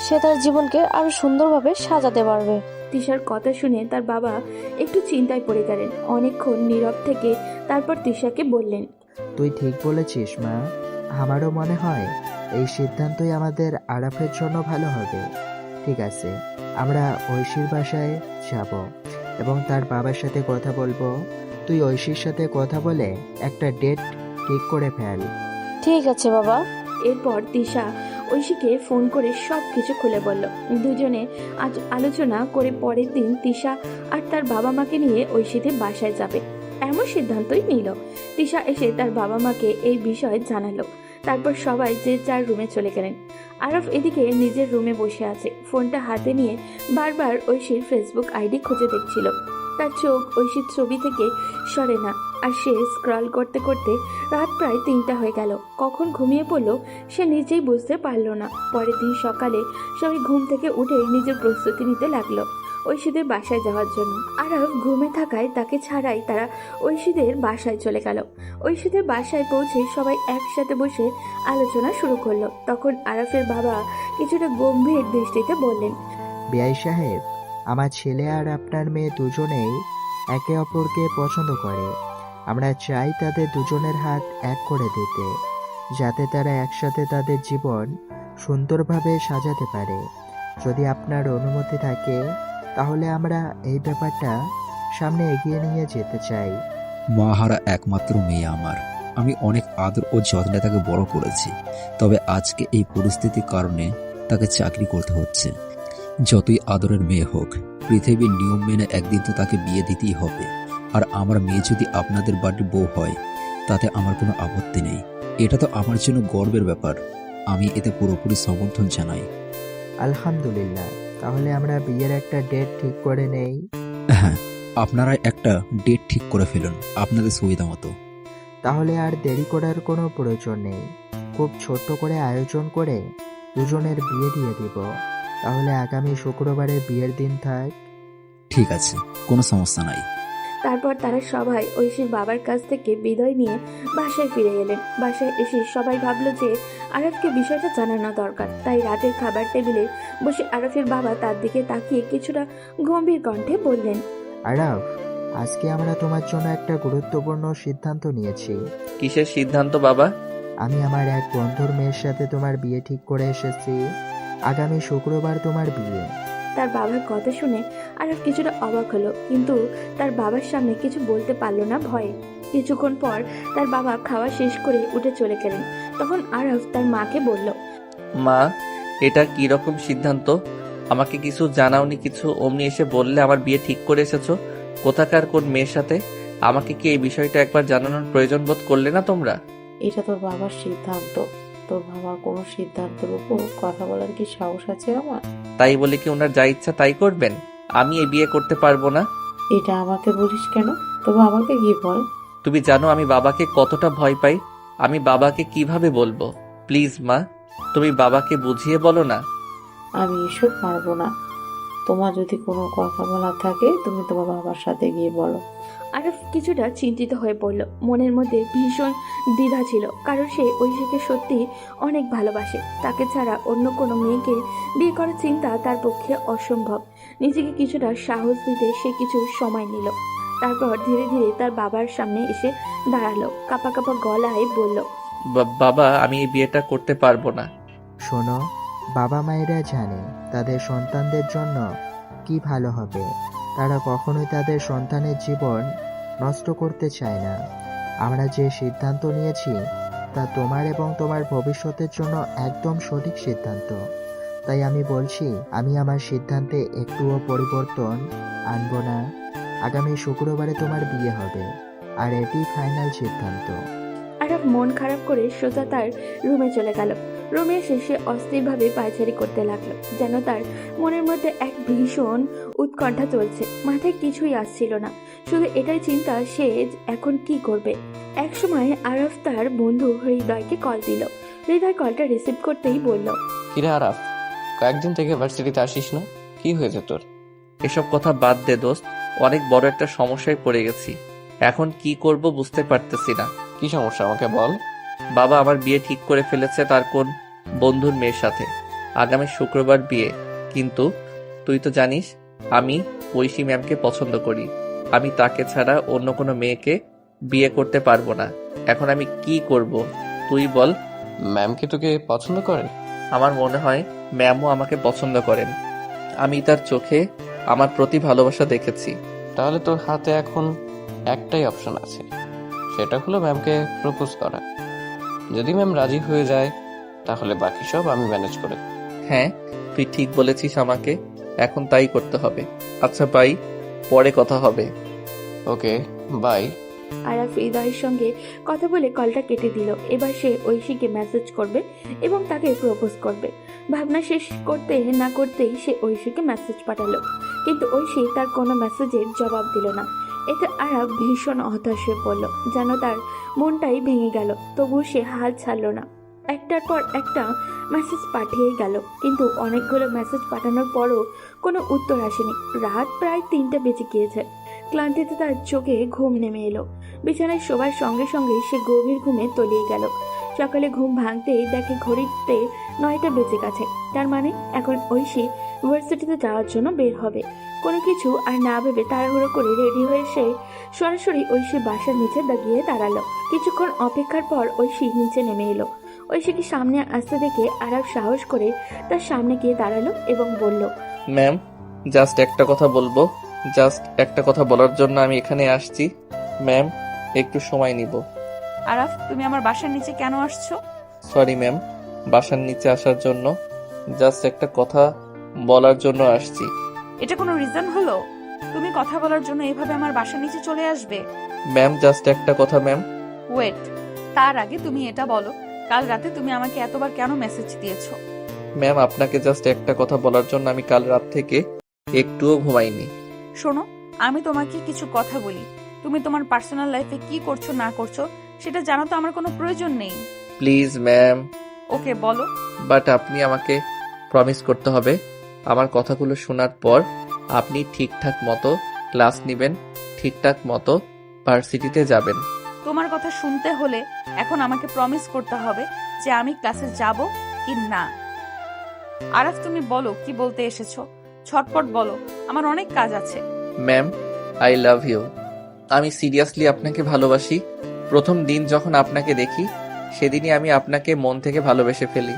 সে তার জীবনকে আরো সুন্দরভাবে সাজাতে পারবে। তিশার কথা শুনে তার বাবা একটু চিন্তায় পড়ে গেলেন। অনেকক্ষণ নীরব থেকে তারপর তিশাকে বললেন, তুই ঠিক বলেছিস মা, আমারও মনে হয় এই সিদ্ধান্তই আমাদের আরাফের জন্য ভালো হবে। ঠিক আছে, আমরা ঐশীর বাসায় যাব এবং তার বাবার সাথে কথা বলবো। তুই ঐশীর সাথে কথা বলে একটা ডেট ঠিক করে ফেল। ঠিক আছে বাবা। এরপর তিশা ঐশীকে ফোন করে সব কিছু খুলে বলল। দুজনে আজ আলোচনা করে পরের দিন তিশা আর তার বাবা মাকে নিয়ে ঐশীদের বাসায় যাবে এমন সিদ্ধান্তই নিল। তিশা এসে তার বাবা মাকে এই বিষয়ে জানালো। তারপর সবাই যে যার রুমে চলে গেলেন। আরফ এদিকে নিজের রুমে বসে আছে, ফোনটা হাতে নিয়ে বারবার ঐশীর ফেসবুক আইডি খুঁজে দেখছিল। তার চোখ ঐশীর ছবি থেকে সরে না, আর সে স্ক্রল করতে করতে রাত প্রায় 3টা হয়ে গেল। কখন ঘুমিয়ে পড়লো সে নিজেই বুঝতে পারল না। পরের দিন সকালে সবাই ঘুম থেকে উঠে নিজের প্রস্তুতি নিতে লাগলো ঐশীদের বাসায় যাওয়ার জন্য। আরফ ঘুমে থাকায় তাকে ছাড়াই তারা ঐশীদের বাসায় চলে গেল। ঐশীদের বাসায় পৌঁছে সবাই একসাথে বসে আলোচনা শুরু করলো। তখন আরফের বাবা কিছুটা গম্ভীর দৃষ্টিতে বললেন, বিআই সাহেব, আমার ছেলে আর আপনার মেয়ে দুজনেই একে অপরকে পছন্দ করে। আমরা চাই তাদের দুজনের হাত এক করে দিতে, যাতে তারা একসাথে তাদের জীবন সুন্দরভাবে সাজাতে পারে। যদি আপনার অনুমতি থাকে তাহলে আমরা এই ব্যাপারটা সামনে এগিয়ে নিয়ে যেতে চাই। মাহারা একমাত্র মেয়ে আমার। আমি অনেক আদর ও যত্নে তাকে বড় করেছি, তবে আজকে এই পরিস্থিতির কারণে তাকে চাকরি করতে হচ্ছে। যতই আদরের মেয়ে হোক, পৃথিবীর নিয়ম মেনে একদিন তো তাকে বিয়ে দিতেই হবে। আর আমার মেয়ে যদি আপনাদের বাড়ির বউ হয়, তাতে আমার কোনো আপত্তি নেই। এটা তো আমার জন্য গর্বের ব্যাপার। আমি এতে পুরোপুরি সমর্থন জানাই। আলহামদুলিল্লাহ, তাহলে আমরা বিয়ের একটা ডেট ঠিক করে নেই। হ্যাঁ, আপনারা একটা ডেট ঠিক করে ফেলুন আপনাদের সুবিধা মতো। তাহলে আর দেরি করার কোনো প্রয়োজন নেই। খুব ছোট্ট করে আয়োজন করে দুজনের বিয়ে দিয়ে দিব। তাহলে আগামী শুক্রবারে বিয়ের দিন থাক। ঠিক আছে, কোনো সমস্যা নাই। তারপর তারা সবাই ঐশীর বাবার কাছ থেকে বিদায় নিয়ে বাসায় ফিরে এলেন। বাসায় এসে সবাই ভাবলো যে আরফকে বিষয়টা জানানো দরকার। তাই রাতের খাবার টেবিলে বসে আরফের বাবা তার দিকে তাকিয়ে কিছুটা গম্ভীর কণ্ঠে বললেন, আরাফ, আজকে আমরা তোমার জন্য একটা গুরুত্বপূর্ণ সিদ্ধান্ত নিয়েছি। কিসের সিদ্ধান্ত বাবা? আমি আমার এক বন্ধুর মেয়ের সাথে তোমার বিয়ে ঠিক করে এসেছি। আগামী শুক্রবার তোমার বিয়ে। তার বাবার কথা শুনে আরফ কিছুটা অবাক হলো, কিন্তু তার বাবার সামনে কিছু বলতে পারলো না ভয়ে। কিছুক্ষণ পর তার বাবা খাওয়া শেষ করে উঠে চলে গেলেন। তখন আরফ তার মাকে বলল, মা, এটা কি রকম সিদ্ধান্ত? আমাকে কিছু জানাওনি, কিছু অমনি এসে বললে আমার বিয়ে ঠিক করে এসেছো। কোথাকার কোন মেয়ের সাথে? আমাকে কি এই বিষয়টা একবার জানানোর প্রয়োজন বোধ করলে না তোমরা? এটা তোর বাবার সিদ্ধান্ত। তোর বাবার কোনো সিদ্ধান্তের উপর কথা বলার কি সাহস আছে আমার? তাই বলে কি ওনার যা ইচ্ছা তাই করবেন? আমি এই বিয়ে করতে পারবো না। এটা আমাকে বলিস কেন? তবে আমাকে কি বল। তুমি জানো আমি বাবাকে কতটা ভয় পাই। আমি বাবাকে কিভাবে বলবো? প্লিজ মা, তুমি বাবাকে বুঝিয়ে বলো না। আমি এসব পারবো না। তোমার যদি কোনো কথা বলার থাকে তুমি তোমার বাবার সাথে গিয়ে বলো। আরফ কিছুটা চিন্তিত হয়ে পড়ল। মনের মধ্যে ভীষণ দ্বিধা ছিল, কারণ সে ঐশীকে সত্যি অনেক ভালোবাসে। তাকে ছাড়া অন্য কোনো মেয়েকে বিয়ে করার চিন্তা তার পক্ষে অসম্ভব। নিজেকে কিছুটা সাহস দিতে সে কিছু সময় নিল। তারপর ধীরে ধীরে তার বাবার সামনে এসে দাঁড়ালো। কাঁপা কাঁপা গলায় বলল, বাবা, আমি এই বিয়েটা করতে পারবো না। শোনো, বাবা মায়েরা জানে তাদের সন্তানদের জন্য কি ভালো হবে। তারা কখনোই তাদের সন্তানের জীবন নষ্ট করতে চায় না। আমরা যে সিদ্ধান্ত নিয়েছি তা তোমার এবং তোমার ভবিষ্যতের জন্য একদম সঠিক সিদ্ধান্ত। তাই আমি বলছি, আমি আমার সিদ্ধান্তে একটুও পরিবর্তন আনবো না। আগামী শুক্রবারে তোমার বিয়ে হবে, আর এটি ফাইনাল সিদ্ধান্ত। আরব মন খারাপ করে সোজা তার রুমে চলে গেল। রুমে এসে সে অস্থিরভাবে পায়চারি করতে লাগলো, যেন তার মনের মধ্যে এক ভীষণ উৎকণ্ঠা চলছে। মাথায় কিছুই আসছিল না, শুধু এটাই চিন্তা সে এখন কি করবে। এক সময় আরফ তার বন্ধু হৃদয়কে কল দিল। হৃদয় কলটা রিসিভ করতেই বলল, কিরে আরাফ, কয়েকদিন থেকে ভার্সিটিতে আসিস না, কি হয়েছে তোর? এসব কথা বাদ দে দোস্ত, অনেক বড় একটা সমস্যায় পড়ে গেছি। এখন কি করব বুঝতে পারতেছি না। কি সমস্যা আমাকে বল। বাবা আমার বিয়ে ঠিক করে ফেলেছে তার কোন বন্ধুর মেয়ের সাথে। আগামী শুক্রবার বিয়ে। কিন্তু তুই তো জানিস আমি ঐশী ম্যামকে পছন্দ করি। আমি তাকে ছাড়া অন্য কোনো মেয়েকে বিয়ে করতে পারবো না। এখন আমি কি করব তুই বল। ম্যাম কি তোকে পছন্দ করে? আমার মনে হয় ম্যামও আমাকে পছন্দ করেন। আমি তার চোখে আমার প্রতি ভালোবাসা দেখেছি। তাহলে তোর হাতে এখন একটাই অপশন আছে, সেটা হলো ম্যামকে প্রপোজ করা। যদি ম্যাম রাজি হয়ে যায় তাহলে বাকি সব আমি ম্যানেজ করে দেব। হ্যাঁ, তুই ঠিক বলেছিস, আমাকে এখন তাই করতে হবে। আচ্ছা বাই, পরে কথা হবে। ওকে, বাই। আরাফ হৃদয়ের সঙ্গে কথা বলে কলটা কেটে দিল। এবার সে ঐশীকে মেসেজ করবে এবং তাকে প্রপোজ করবে। ভাবনা শেষ করতে না করতেই সে ঐশীকে মেসেজ পাঠালো, কিন্তু ঐশী তার কোনো মেসেজের জবাব দিল না। এতে আরাফ ভীষণ হতাশ হয়ে পড়ল, যেন তার মনটাই ভেঙে গেল। তবুও সে হাল ছাড়ল না। একটার পর একটা মেসেজ পাঠিয়েই গেল, কিন্তু অনেকগুলো মেসেজ পাঠানোর পরও কোনো উত্তর আসেনি। রাত প্রায় 3টা বেজে গিয়েছে। ক্লান্তিতে তার চোখে ঘুম নেমে এলো। বিছানায় শোবার সঙ্গে সঙ্গে সে গভীর ঘুমে তলিয়ে গেল। সকালে ঘুম ভাঙতেই দেখে ঘড়িতে 9টা বেজে গেছে। তার মানে এখন ঐশী ইউনিভার্সিটিতে যাওয়ার জন্য বের হবে। কোনো কিছু আর না ভেবে তাড়াহুড়ো করে রেডি হয়ে সে সরাসরি ঐশীর বাসার নিচে গিয়ে দাঁড়ালো। কিছুক্ষণ অপেক্ষার পর ঐশী নিচে নেমে এলো। ঐশীকে সামনে আসতে দেখে আরাফ সাহস করে তার সামনে গিয়ে দাঁড়ালো এবং বলল, ম্যাম, জাস্ট একটা কথা বলবো। জাস্ট একটা কথা বলার জন্য আমি এখানে আসছি। ম্যাম, একটু সময় নিব। আরাফ, তুমি আমার বাসার নিচে কেন আসছো? সরি ম্যাম, বাসার নিচে আসার জন্য জাস্ট একটা কথা বলার জন্য আসছি। এটা কোনো রিজন হলো? তুমি কথা বলার জন্য এভাবে আমার বাসার নিচে চলে আসবে? ম্যাম জাস্ট একটা কথা ম্যাম। ওয়েট, তার আগে তুমি এটা বলো, কাল রাতে তুমি আমাকে এতবার কেন মেসেজ দিয়েছো? ম্যাম আপনাকে জাস্ট একটা কথা বলার জন্য আমি কাল রাত থেকে একটুও ঘুমাইনি। শোনো, আমি তোমাকে কিছু কথা বলি, তুমি তোমার পার্সোনাল লাইফে কি করছো না করছো সেটা জানা তো আমার কোনো প্রয়োজন নেই। Please ma'am. ওকে, বলো। বাট আপনি আমাকে প্রমিস করতে হবে, আমার কথাগুলো শোনার পর আপনি ঠিকঠাক মতো ক্লাস নেবেন, ঠিকঠাক মতো ভার্সিটিতে যাবেন। তোমার কথা শুনতে হলে এখন আমাকে প্রমিস করতে হবে যে আমি ক্লাসে যাব কি না। আরাফ, তুমি বলো কি বলতে এসেছো, ছটপট বলো, আমার অনেক কাজ আছে। Ma'am I love you. আমি সিরিয়াসলি আপনাকে ভালোবাসি। প্রথম দিন যখন আপনাকে দেখি সেদিনই আমি আপনাকে মন থেকে ভালোবেসে ফেলি।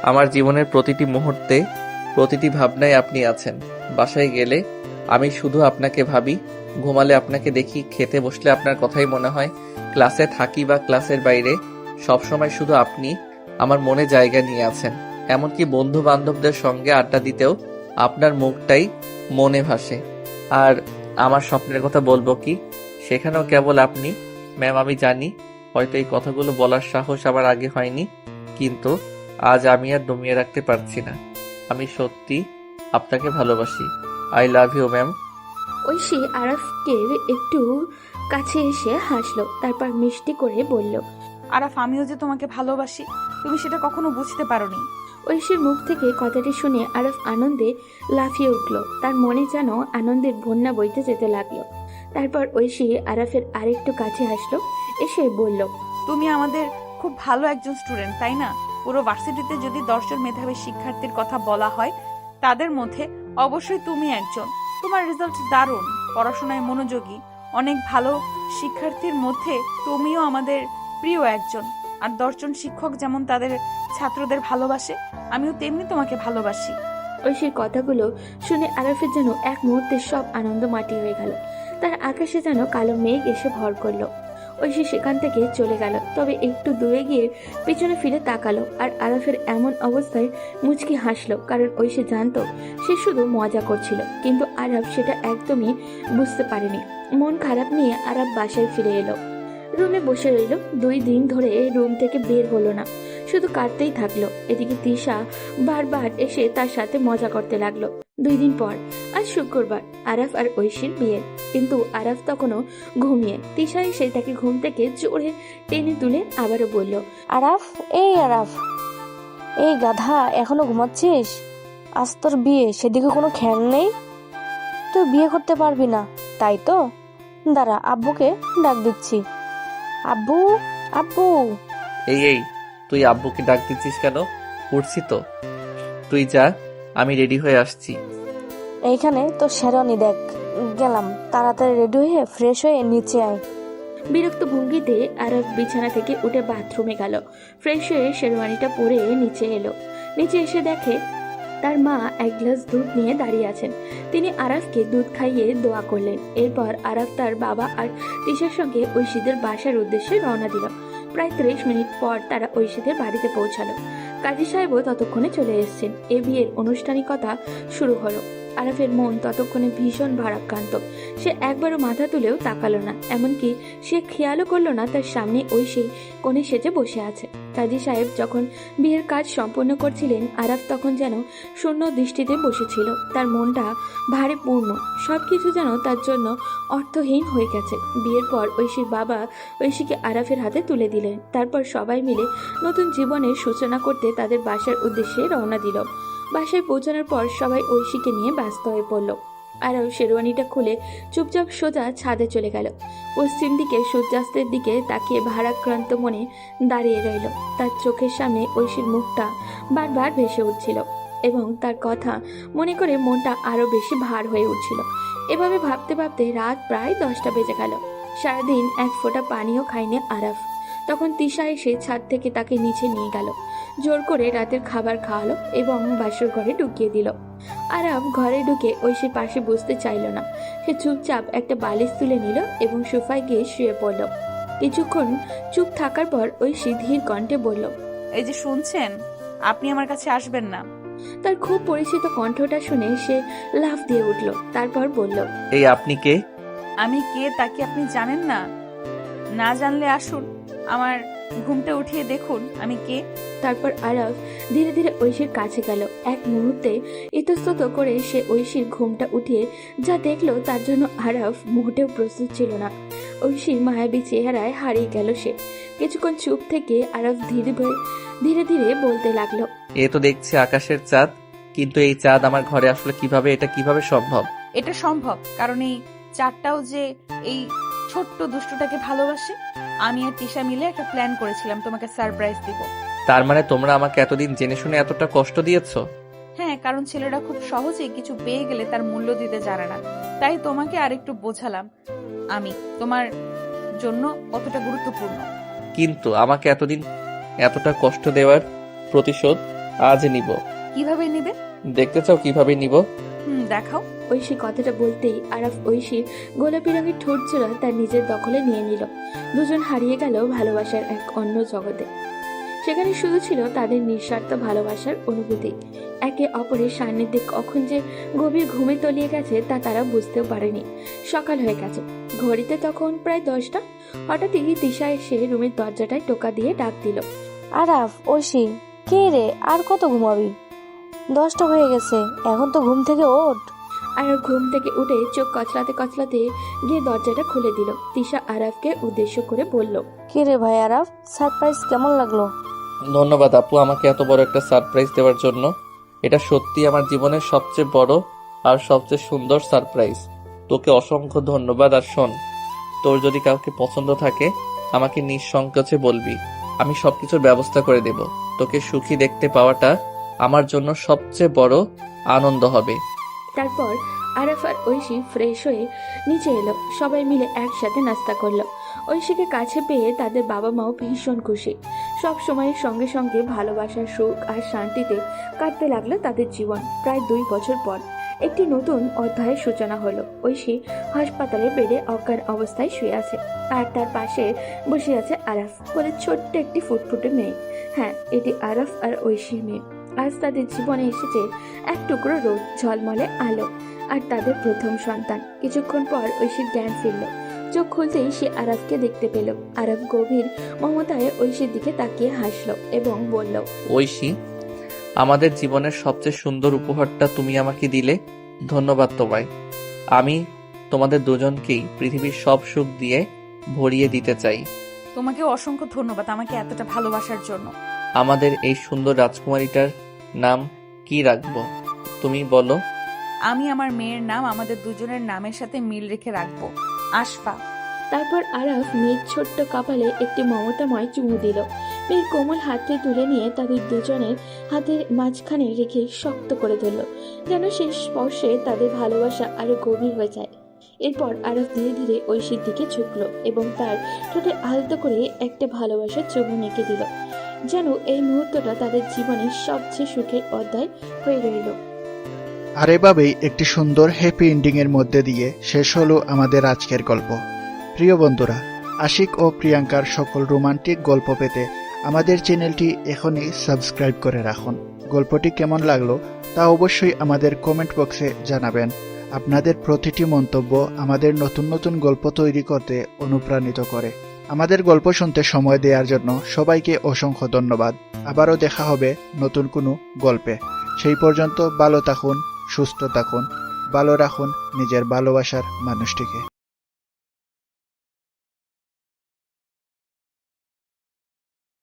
আমার জীবনের প্রতিটি মুহূর্তে, প্রতিটি ভাবনায় আপনি আছেন। বাসায় গেলে আমি শুধু আপনাকে ভাবি, ঘুমালে আপনাকে দেখি, খেতে বসলে আপনার কথাই মনে হয়, ক্লাসে থাকি বা ক্লাসের বাইরে সবসময় শুধু আপনি আমার মনে জায়গা নিয়ে আছেন। এমনকি বন্ধু বান্ধবদের সঙ্গে আড্ডা দিতেও আপনার মুখটাই মনে ভাসে। আর আমার স্বপ্নের কথা বলবো কি, সেখানেও কেবল আপনি। ম্যাম আমি জানি হয়তো এই কথাগুলো বলার সাহস আমার আগে হয়নি, কিন্তু আজ আমি আর দমিয়ে রাখতে পারছি না। আমি সত্যি আপনাকে ভালোবাসি। I love you ma'am. Oishi আরাফকে একটু কাছে এসে হাসলো, তারপর মিষ্টি করে বলল, আরাফ, আমিও যে তোমাকে ভালোবাসি, তুমি সেটা কখনো বুঝতে পারোনি। ঐশীর মুখ থেকে কথাটি শুনে আরাফ আনন্দে লাফিয়ে উঠল, তার মনে যেন আনন্দের বন্যা বইতে যেতে লাগলো। তারপর ঐশী আরাফের আরেকটু কাছে আসলো, এসে বলল, তুমি আমাদের খুব ভালো একজন স্টুডেন্ট, তাই না? পুরো ভার্সিটিতে যদি 10 জন মেধাবী শিক্ষার্থীর কথা বলা হয়, তাদের মধ্যে অবশ্যই তুমি একজন। তোমার রেজাল্ট দারুণ, পড়াশোনায় মনোযোগী, অনেক ভালো শিক্ষার্থীর মধ্যে তুমিও আমাদের প্রিয় একজন। আর 10 জন শিক্ষক যেমন তাদের ছাত্রদের ভালোবাসে, আমিও তেমনি তোমাকে ভালোবাসি। ঐশীর কথাগুলো শুনে আরাফের যেন এক মুহূর্তে সব আনন্দ মাটি হয়ে গেল। তার আকাশে যেন কালো মেঘ এসে ভর করলো। ঐশী সেখান থেকে চলে গেল, তবে একটু দূরে গিয়ে পেছনে ফিরে তাকালো আর আরাফের এমন অবস্থায় মুচকি হাসলো, কারণ ঐশী জানতো সে শুধু মজা করছিল, কিন্তু আরাফ সেটা একদমই বুঝতে পারেনি। মন খারাপ নিয়ে আরাফ বাসায় ফিরে এলো, রুমে বসে রইল। 2 দিন ধরে রুম থেকে বের হলো না, শুধু কাঁদতেই থাকলো। এদিকে তিশা বারবার এসে তার সাথে মজা করতে লাগলো। 2 দিন পর আজ শুক্রবার, আরাফ আর ঐশীর বিয়ে, কিন্তু আরাফ তখনও ঘুমিয়ে। তিশা এসে তাকে ঘুম থেকে জোরে টেনে তুলে আবারও বলল, আরাফ, এই আরাফ, এই গাধা, এখনো ঘুমাচ্ছিস? আজ তোর বিয়ে, সেদিকে কোনো খেয়াল নেই? তুই বিয়ে করতে পারবি না, তাই তো? দাঁড়া, আব্বুকে ডাক দিচ্ছি। আব্বু, আব্বু। এই তুই আব্বুকে ডাক দিচ্ছিস কেন? উঠছি তো, তুই যা, আমি রেডি হয়ে আসছি। এইখানে তো শেরওয়ানি দেখ, গেলাম। তাড়াতাড়ি রেডি হয়ে ফ্রেশ হয়ে নিচে আয়। বিরক্ত ভঙ্গিতে আরাফ বিছানা থেকে উঠে বাথরুমে গেল। ফ্রেশ হয়ে শেরওয়ানিটা পরে নিচে এলো। নিচে এসে দেখে তার মা এক গ্লাস দুধ নিয়ে দাঁড়িয়ে আছেন। তিনি আরাফকে দুধ খাইয়ে দোয়া করলেন। এরপর আরাফ তার বাবা আর তিশার সঙ্গে ঐশীদের বাসার উদ্দেশ্যে রওনা দিল। প্রায় 30 মিনিট পর তারা ঐশীদের বাড়িতে পৌঁছালো। কাজী সাহেবও ততক্ষণে চলে এসেছেন। এ বিয়ের আনুষ্ঠানিকতা শুরু হলো। আরাফের মন ততক্ষণে ভীষণ ভারাক্রান্ত। সে একবারও মাথা তুলেও তাকালো না, এমনকি সে খেয়ালও করলো না তার সামনে ঐশী কোণে সেজে বসে আছে। কাজী সাহেব যখন বিয়ের কাজ সম্পন্ন করছিলেন, আরাফ তখন যেন শূন্য দৃষ্টিতে বসেছিল। তার মনটা ভারে পূর্ণ, সবকিছু যেন তার জন্য অর্থহীন হয়ে গেছে। বিয়ের পর ঐশীর বাবা ঐশীকে আরাফের হাতে তুলে দিলেন। তারপর সবাই মিলে নতুন জীবনের সূচনা করতে তাদের বাসার উদ্দেশ্যে রওনা দিল। বাসায় পৌঁছানোর পর সবাই ঐশীকে নিয়ে ব্যস্ত হয়ে পড়ল। আরও শেরওয়ানিটা খুলে চুপচাপ সোজা ছাদে চলে গেল। পশ্চিম দিকে সূর্যাস্তের দিকে তাকিয়ে ভারাক্রান্ত মনে দাঁড়িয়ে রইল। তার চোখের সামনে ঐশীর মুখটা বারবার ভেসে উঠছিল এবং তার কথা মনে করে মনটা আরো বেশি ভার হয়ে উঠছিল। এভাবে ভাবতে ভাবতে রাত প্রায় 10টা বেজে গেল। সারাদিন এক ফোঁটা পানিও খায়নি আরাফ। তখন তিশা এসে ছাদ থেকে তাকে নিচে নিয়ে গেল, জোর করে রাতের খাবার খাওয়ালো এবং বাসর ঘরে ঢুকিয়ে দিল। আরাফ ঘরে ঢুকে ঐশীর পাশে বসতে চাইল না। সে চুপচাপ একটা বালিশ তুলে নিল এবং সোফায় গিয়ে শুয়ে পড়ল। কিছুক্ষণ চুপ থাকার পর ঐশী ধীর কণ্ঠে বলল, এই যে শুনছেন, আপনি আমার কাছে আসবেন না। তার খুব পরিচিত কণ্ঠটা শুনে সে লাফ দিয়ে উঠল। তারপর বলল, এই আপনি কে? আমি কে তা কি আপনি জানেন না? না জানলে আসুন, আমার ঘুমটা উঠিয়ে দেখুন আমি কে। তারপর আরাফ ধীরে ধীরে ঐশীর কাছে গেল। এক মুহূর্তে ইতস্তত করে সে ঐশীর ঘুমটা উঠিয়ে যা দেখলো তার জন্য আরাফ মোটেও প্রস্তুত ছিল না। ঐশীর মায়াবী চেহারায় হারিয়ে গেল সে। কিছুক্ষণ চুপ থেকে আরাফ ধীরে ধীরে ধীরে বলতে লাগলো, এ তো দেখছি আকাশের চাঁদ, কিন্তু এই চাঁদ আমার ঘরে আসলে কিভাবে? এটা কিভাবে সম্ভব? এটা সম্ভব কারণ এই চারটাও যে এই ছোট্ট দুষ্টুটাকে ভালোবাসে। আমি আর তিশা মিলে একটা প্ল্যান করেছিলাম তোমাকে সারপ্রাইজ দিব। তার মানে তোমরা আমাকে এতদিন জেনে শুনে এতটা কষ্ট দিয়েছো? হ্যাঁ, কারণ ছেলেরা খুব সহজেই কিছু পেয়ে গেলে তার মূল্য দিতে জানে না। তাই তোমাকে আরেকটু বোঝালাম আমি তোমার জন্য কতটা গুরুত্বপূর্ণ। কিন্তু আমাকে এতদিন এতটা কষ্ট দেওয়ার প্রতিশোধ আজ নিব। কিভাবে নিবে? দেখতে চাও কিভাবে নিব? দেখাও। ঐশী কথাটা বলতেই আরাফ ঐশীর গোলাপি রঙের ঠোঁট জোড়া তার নিজের দখলে নিয়ে নিল। দুজন হারিয়ে গেল ভালোবাসার এক অন্য জগতে। সেখানে শুধু ছিল তাদের নিঃস্বার্থ ভালোবাসার অনুভূতি। একে অপরের সান্নিধ্যে কখন যে গভীর ঘুমে তলিয়ে গেছে তা তারা বুঝতেও পারেনি। সকাল হয়ে গেছে, ঘড়িতে তখন প্রায় 10টা। হঠাৎই তিশা এসে রুমের দরজাটায় টোকা দিয়ে ডাক দিল, আরাফ, ঐশী, কে রে? আর কত ঘুমাবি? 10টা হয়ে গেছে, এখন তো ঘুম থেকে ওঠ। আরাফ ঘুম থেকে উঠে চোখ কচলাতে কচলাতে গিয়ে দরজাটা খুলে দিল। তিশা আরাফকে উদ্দেশ্য করে বলল, কে রে ভাই আরাফ, সারপ্রাইজ কেমন লাগলো? ধন্যবাদ আপু আমাকে এত বড় একটা সারপ্রাইজ দেওয়ার জন্য। এটা সত্যি আমার জীবনের সবচেয়ে বড় আর সবচেয়ে সুন্দর সারপ্রাইজ। তোকে অসংখ্য ধন্যবাদ। আর শোন, তোর যদি কাউকে পছন্দ থাকে আমাকে নিঃসংকোচে বলবি, আমি সবকিছুর ব্যবস্থা করে দেব। তোকে সুখী দেখতে পাওয়াটা আমার জন্য সবচেয়ে বড় আনন্দ হবে। তারপর আরাফ আর ঐশী ফ্রেশ হয়ে নিচে এলো। সবাই মিলে একসাথে নাস্তা করলো। ঐশীকে কাছে পেয়ে তাদের বাবা মাও ভীষণ খুশি। সব সময়ের সঙ্গে সঙ্গে ভালোবাসার সুখ আর শান্তিতে কাটতে লাগলো তাদের জীবন। প্রায় 2 বছর পর একটি নতুন অধ্যায়ের সূচনা হলো। ঐশী হাসপাতালের বেডে অজ্ঞান অবস্থায় শুয়ে আছে, আর তার পাশে বসে আছে আরাফ বলে ছোট্ট একটি ফুটফুটে মেয়ে। হ্যাঁ, এটি আরাফ আর ঐশীর মেয়ে। আজ তাদের জীবনে এসেছে এক টুকরো রোদ, ঝলমলে আলো আর তাদের প্রথম সন্তান। কিছুক্ষণ পর ঐশীর জ্ঞান ফিরল। চোখ খুলতেই সে আরাফকে দেখতে পেল। আরাফ গভীর মমতায় ঐশীর দিকে তাকিয়ে হাসল এবং বলল, ঐশী, আমাদের জীবনের সবচেয়ে সুন্দর উপহারটা তুমি আমাকে দিলে। ধন্যবাদ তোমায়। আমি তোমাদের দুজনকেই পৃথিবীর সব সুখ দিয়ে ভরিয়ে দিতে চাই। তোমাকে অসংখ্য ধন্যবাদ আমাকে এতটা ভালোবাসার জন্য। আমাদের এই সুন্দর রাজকুমারীটার নাম কি রাখবো তুমি বলো? আমি আমার মেয়ের নাম আমাদের দুজনের নামের সাথে মিল রেখে রাখবো, আশফা। তারপর আরাফ মেয়ের ছোট্ট কপালে একটি মমতাময় চুমু দিল। মেয়ের কোমল হাতটি তুলে নিয়ে তাদের দুজনের হাতের মাঝখানে রেখে শক্ত করে ধরল, যেন সেই স্পর্শে তাদের ভালোবাসা আরো গভীর হয়ে যায়। এরপর আরাফ ধীরে ধীরে ঐশীর দিকে ঝুঁকল এবং তার ঠোঁটে আলতো করে একটা ভালোবাসার চুমু এঁকে দিল, যেন এই মুহূর্তটা তাদের জীবনের সবচেয়ে সুখের অধ্যায় হয়ে রইল। আর এভাবেই একটি সুন্দর হ্যাপি এন্ডিং এর মধ্যে দিয়ে শেষ হলো আমাদের আজকের গল্প। প্রিয় বন্ধুরা, আশিক ও প্রিয়াঙ্কার সকল রোমান্টিক গল্প পেতে আমাদের চ্যানেলটি এখনই সাবস্ক্রাইব করে রাখুন। গল্পটি কেমন লাগলো তা অবশ্যই আমাদের কমেন্ট বক্সে জানাবেন। আপনাদের প্রতিটি মন্তব্য আমাদের নতুন নতুন গল্প তৈরি করতে অনুপ্রাণিত করে। আমাদের গল্প শুনতে সময় দেওয়ার জন্য সবাইকে অসংখ্য ধন্যবাদ। আবারও দেখা হবে নতুন কোনো গল্পে। সেই পর্যন্ত ভালো থাকুন, সুস্থ থাকুন, ভালো রাখুন নিজের ভালোবাসার মানুষটিকে।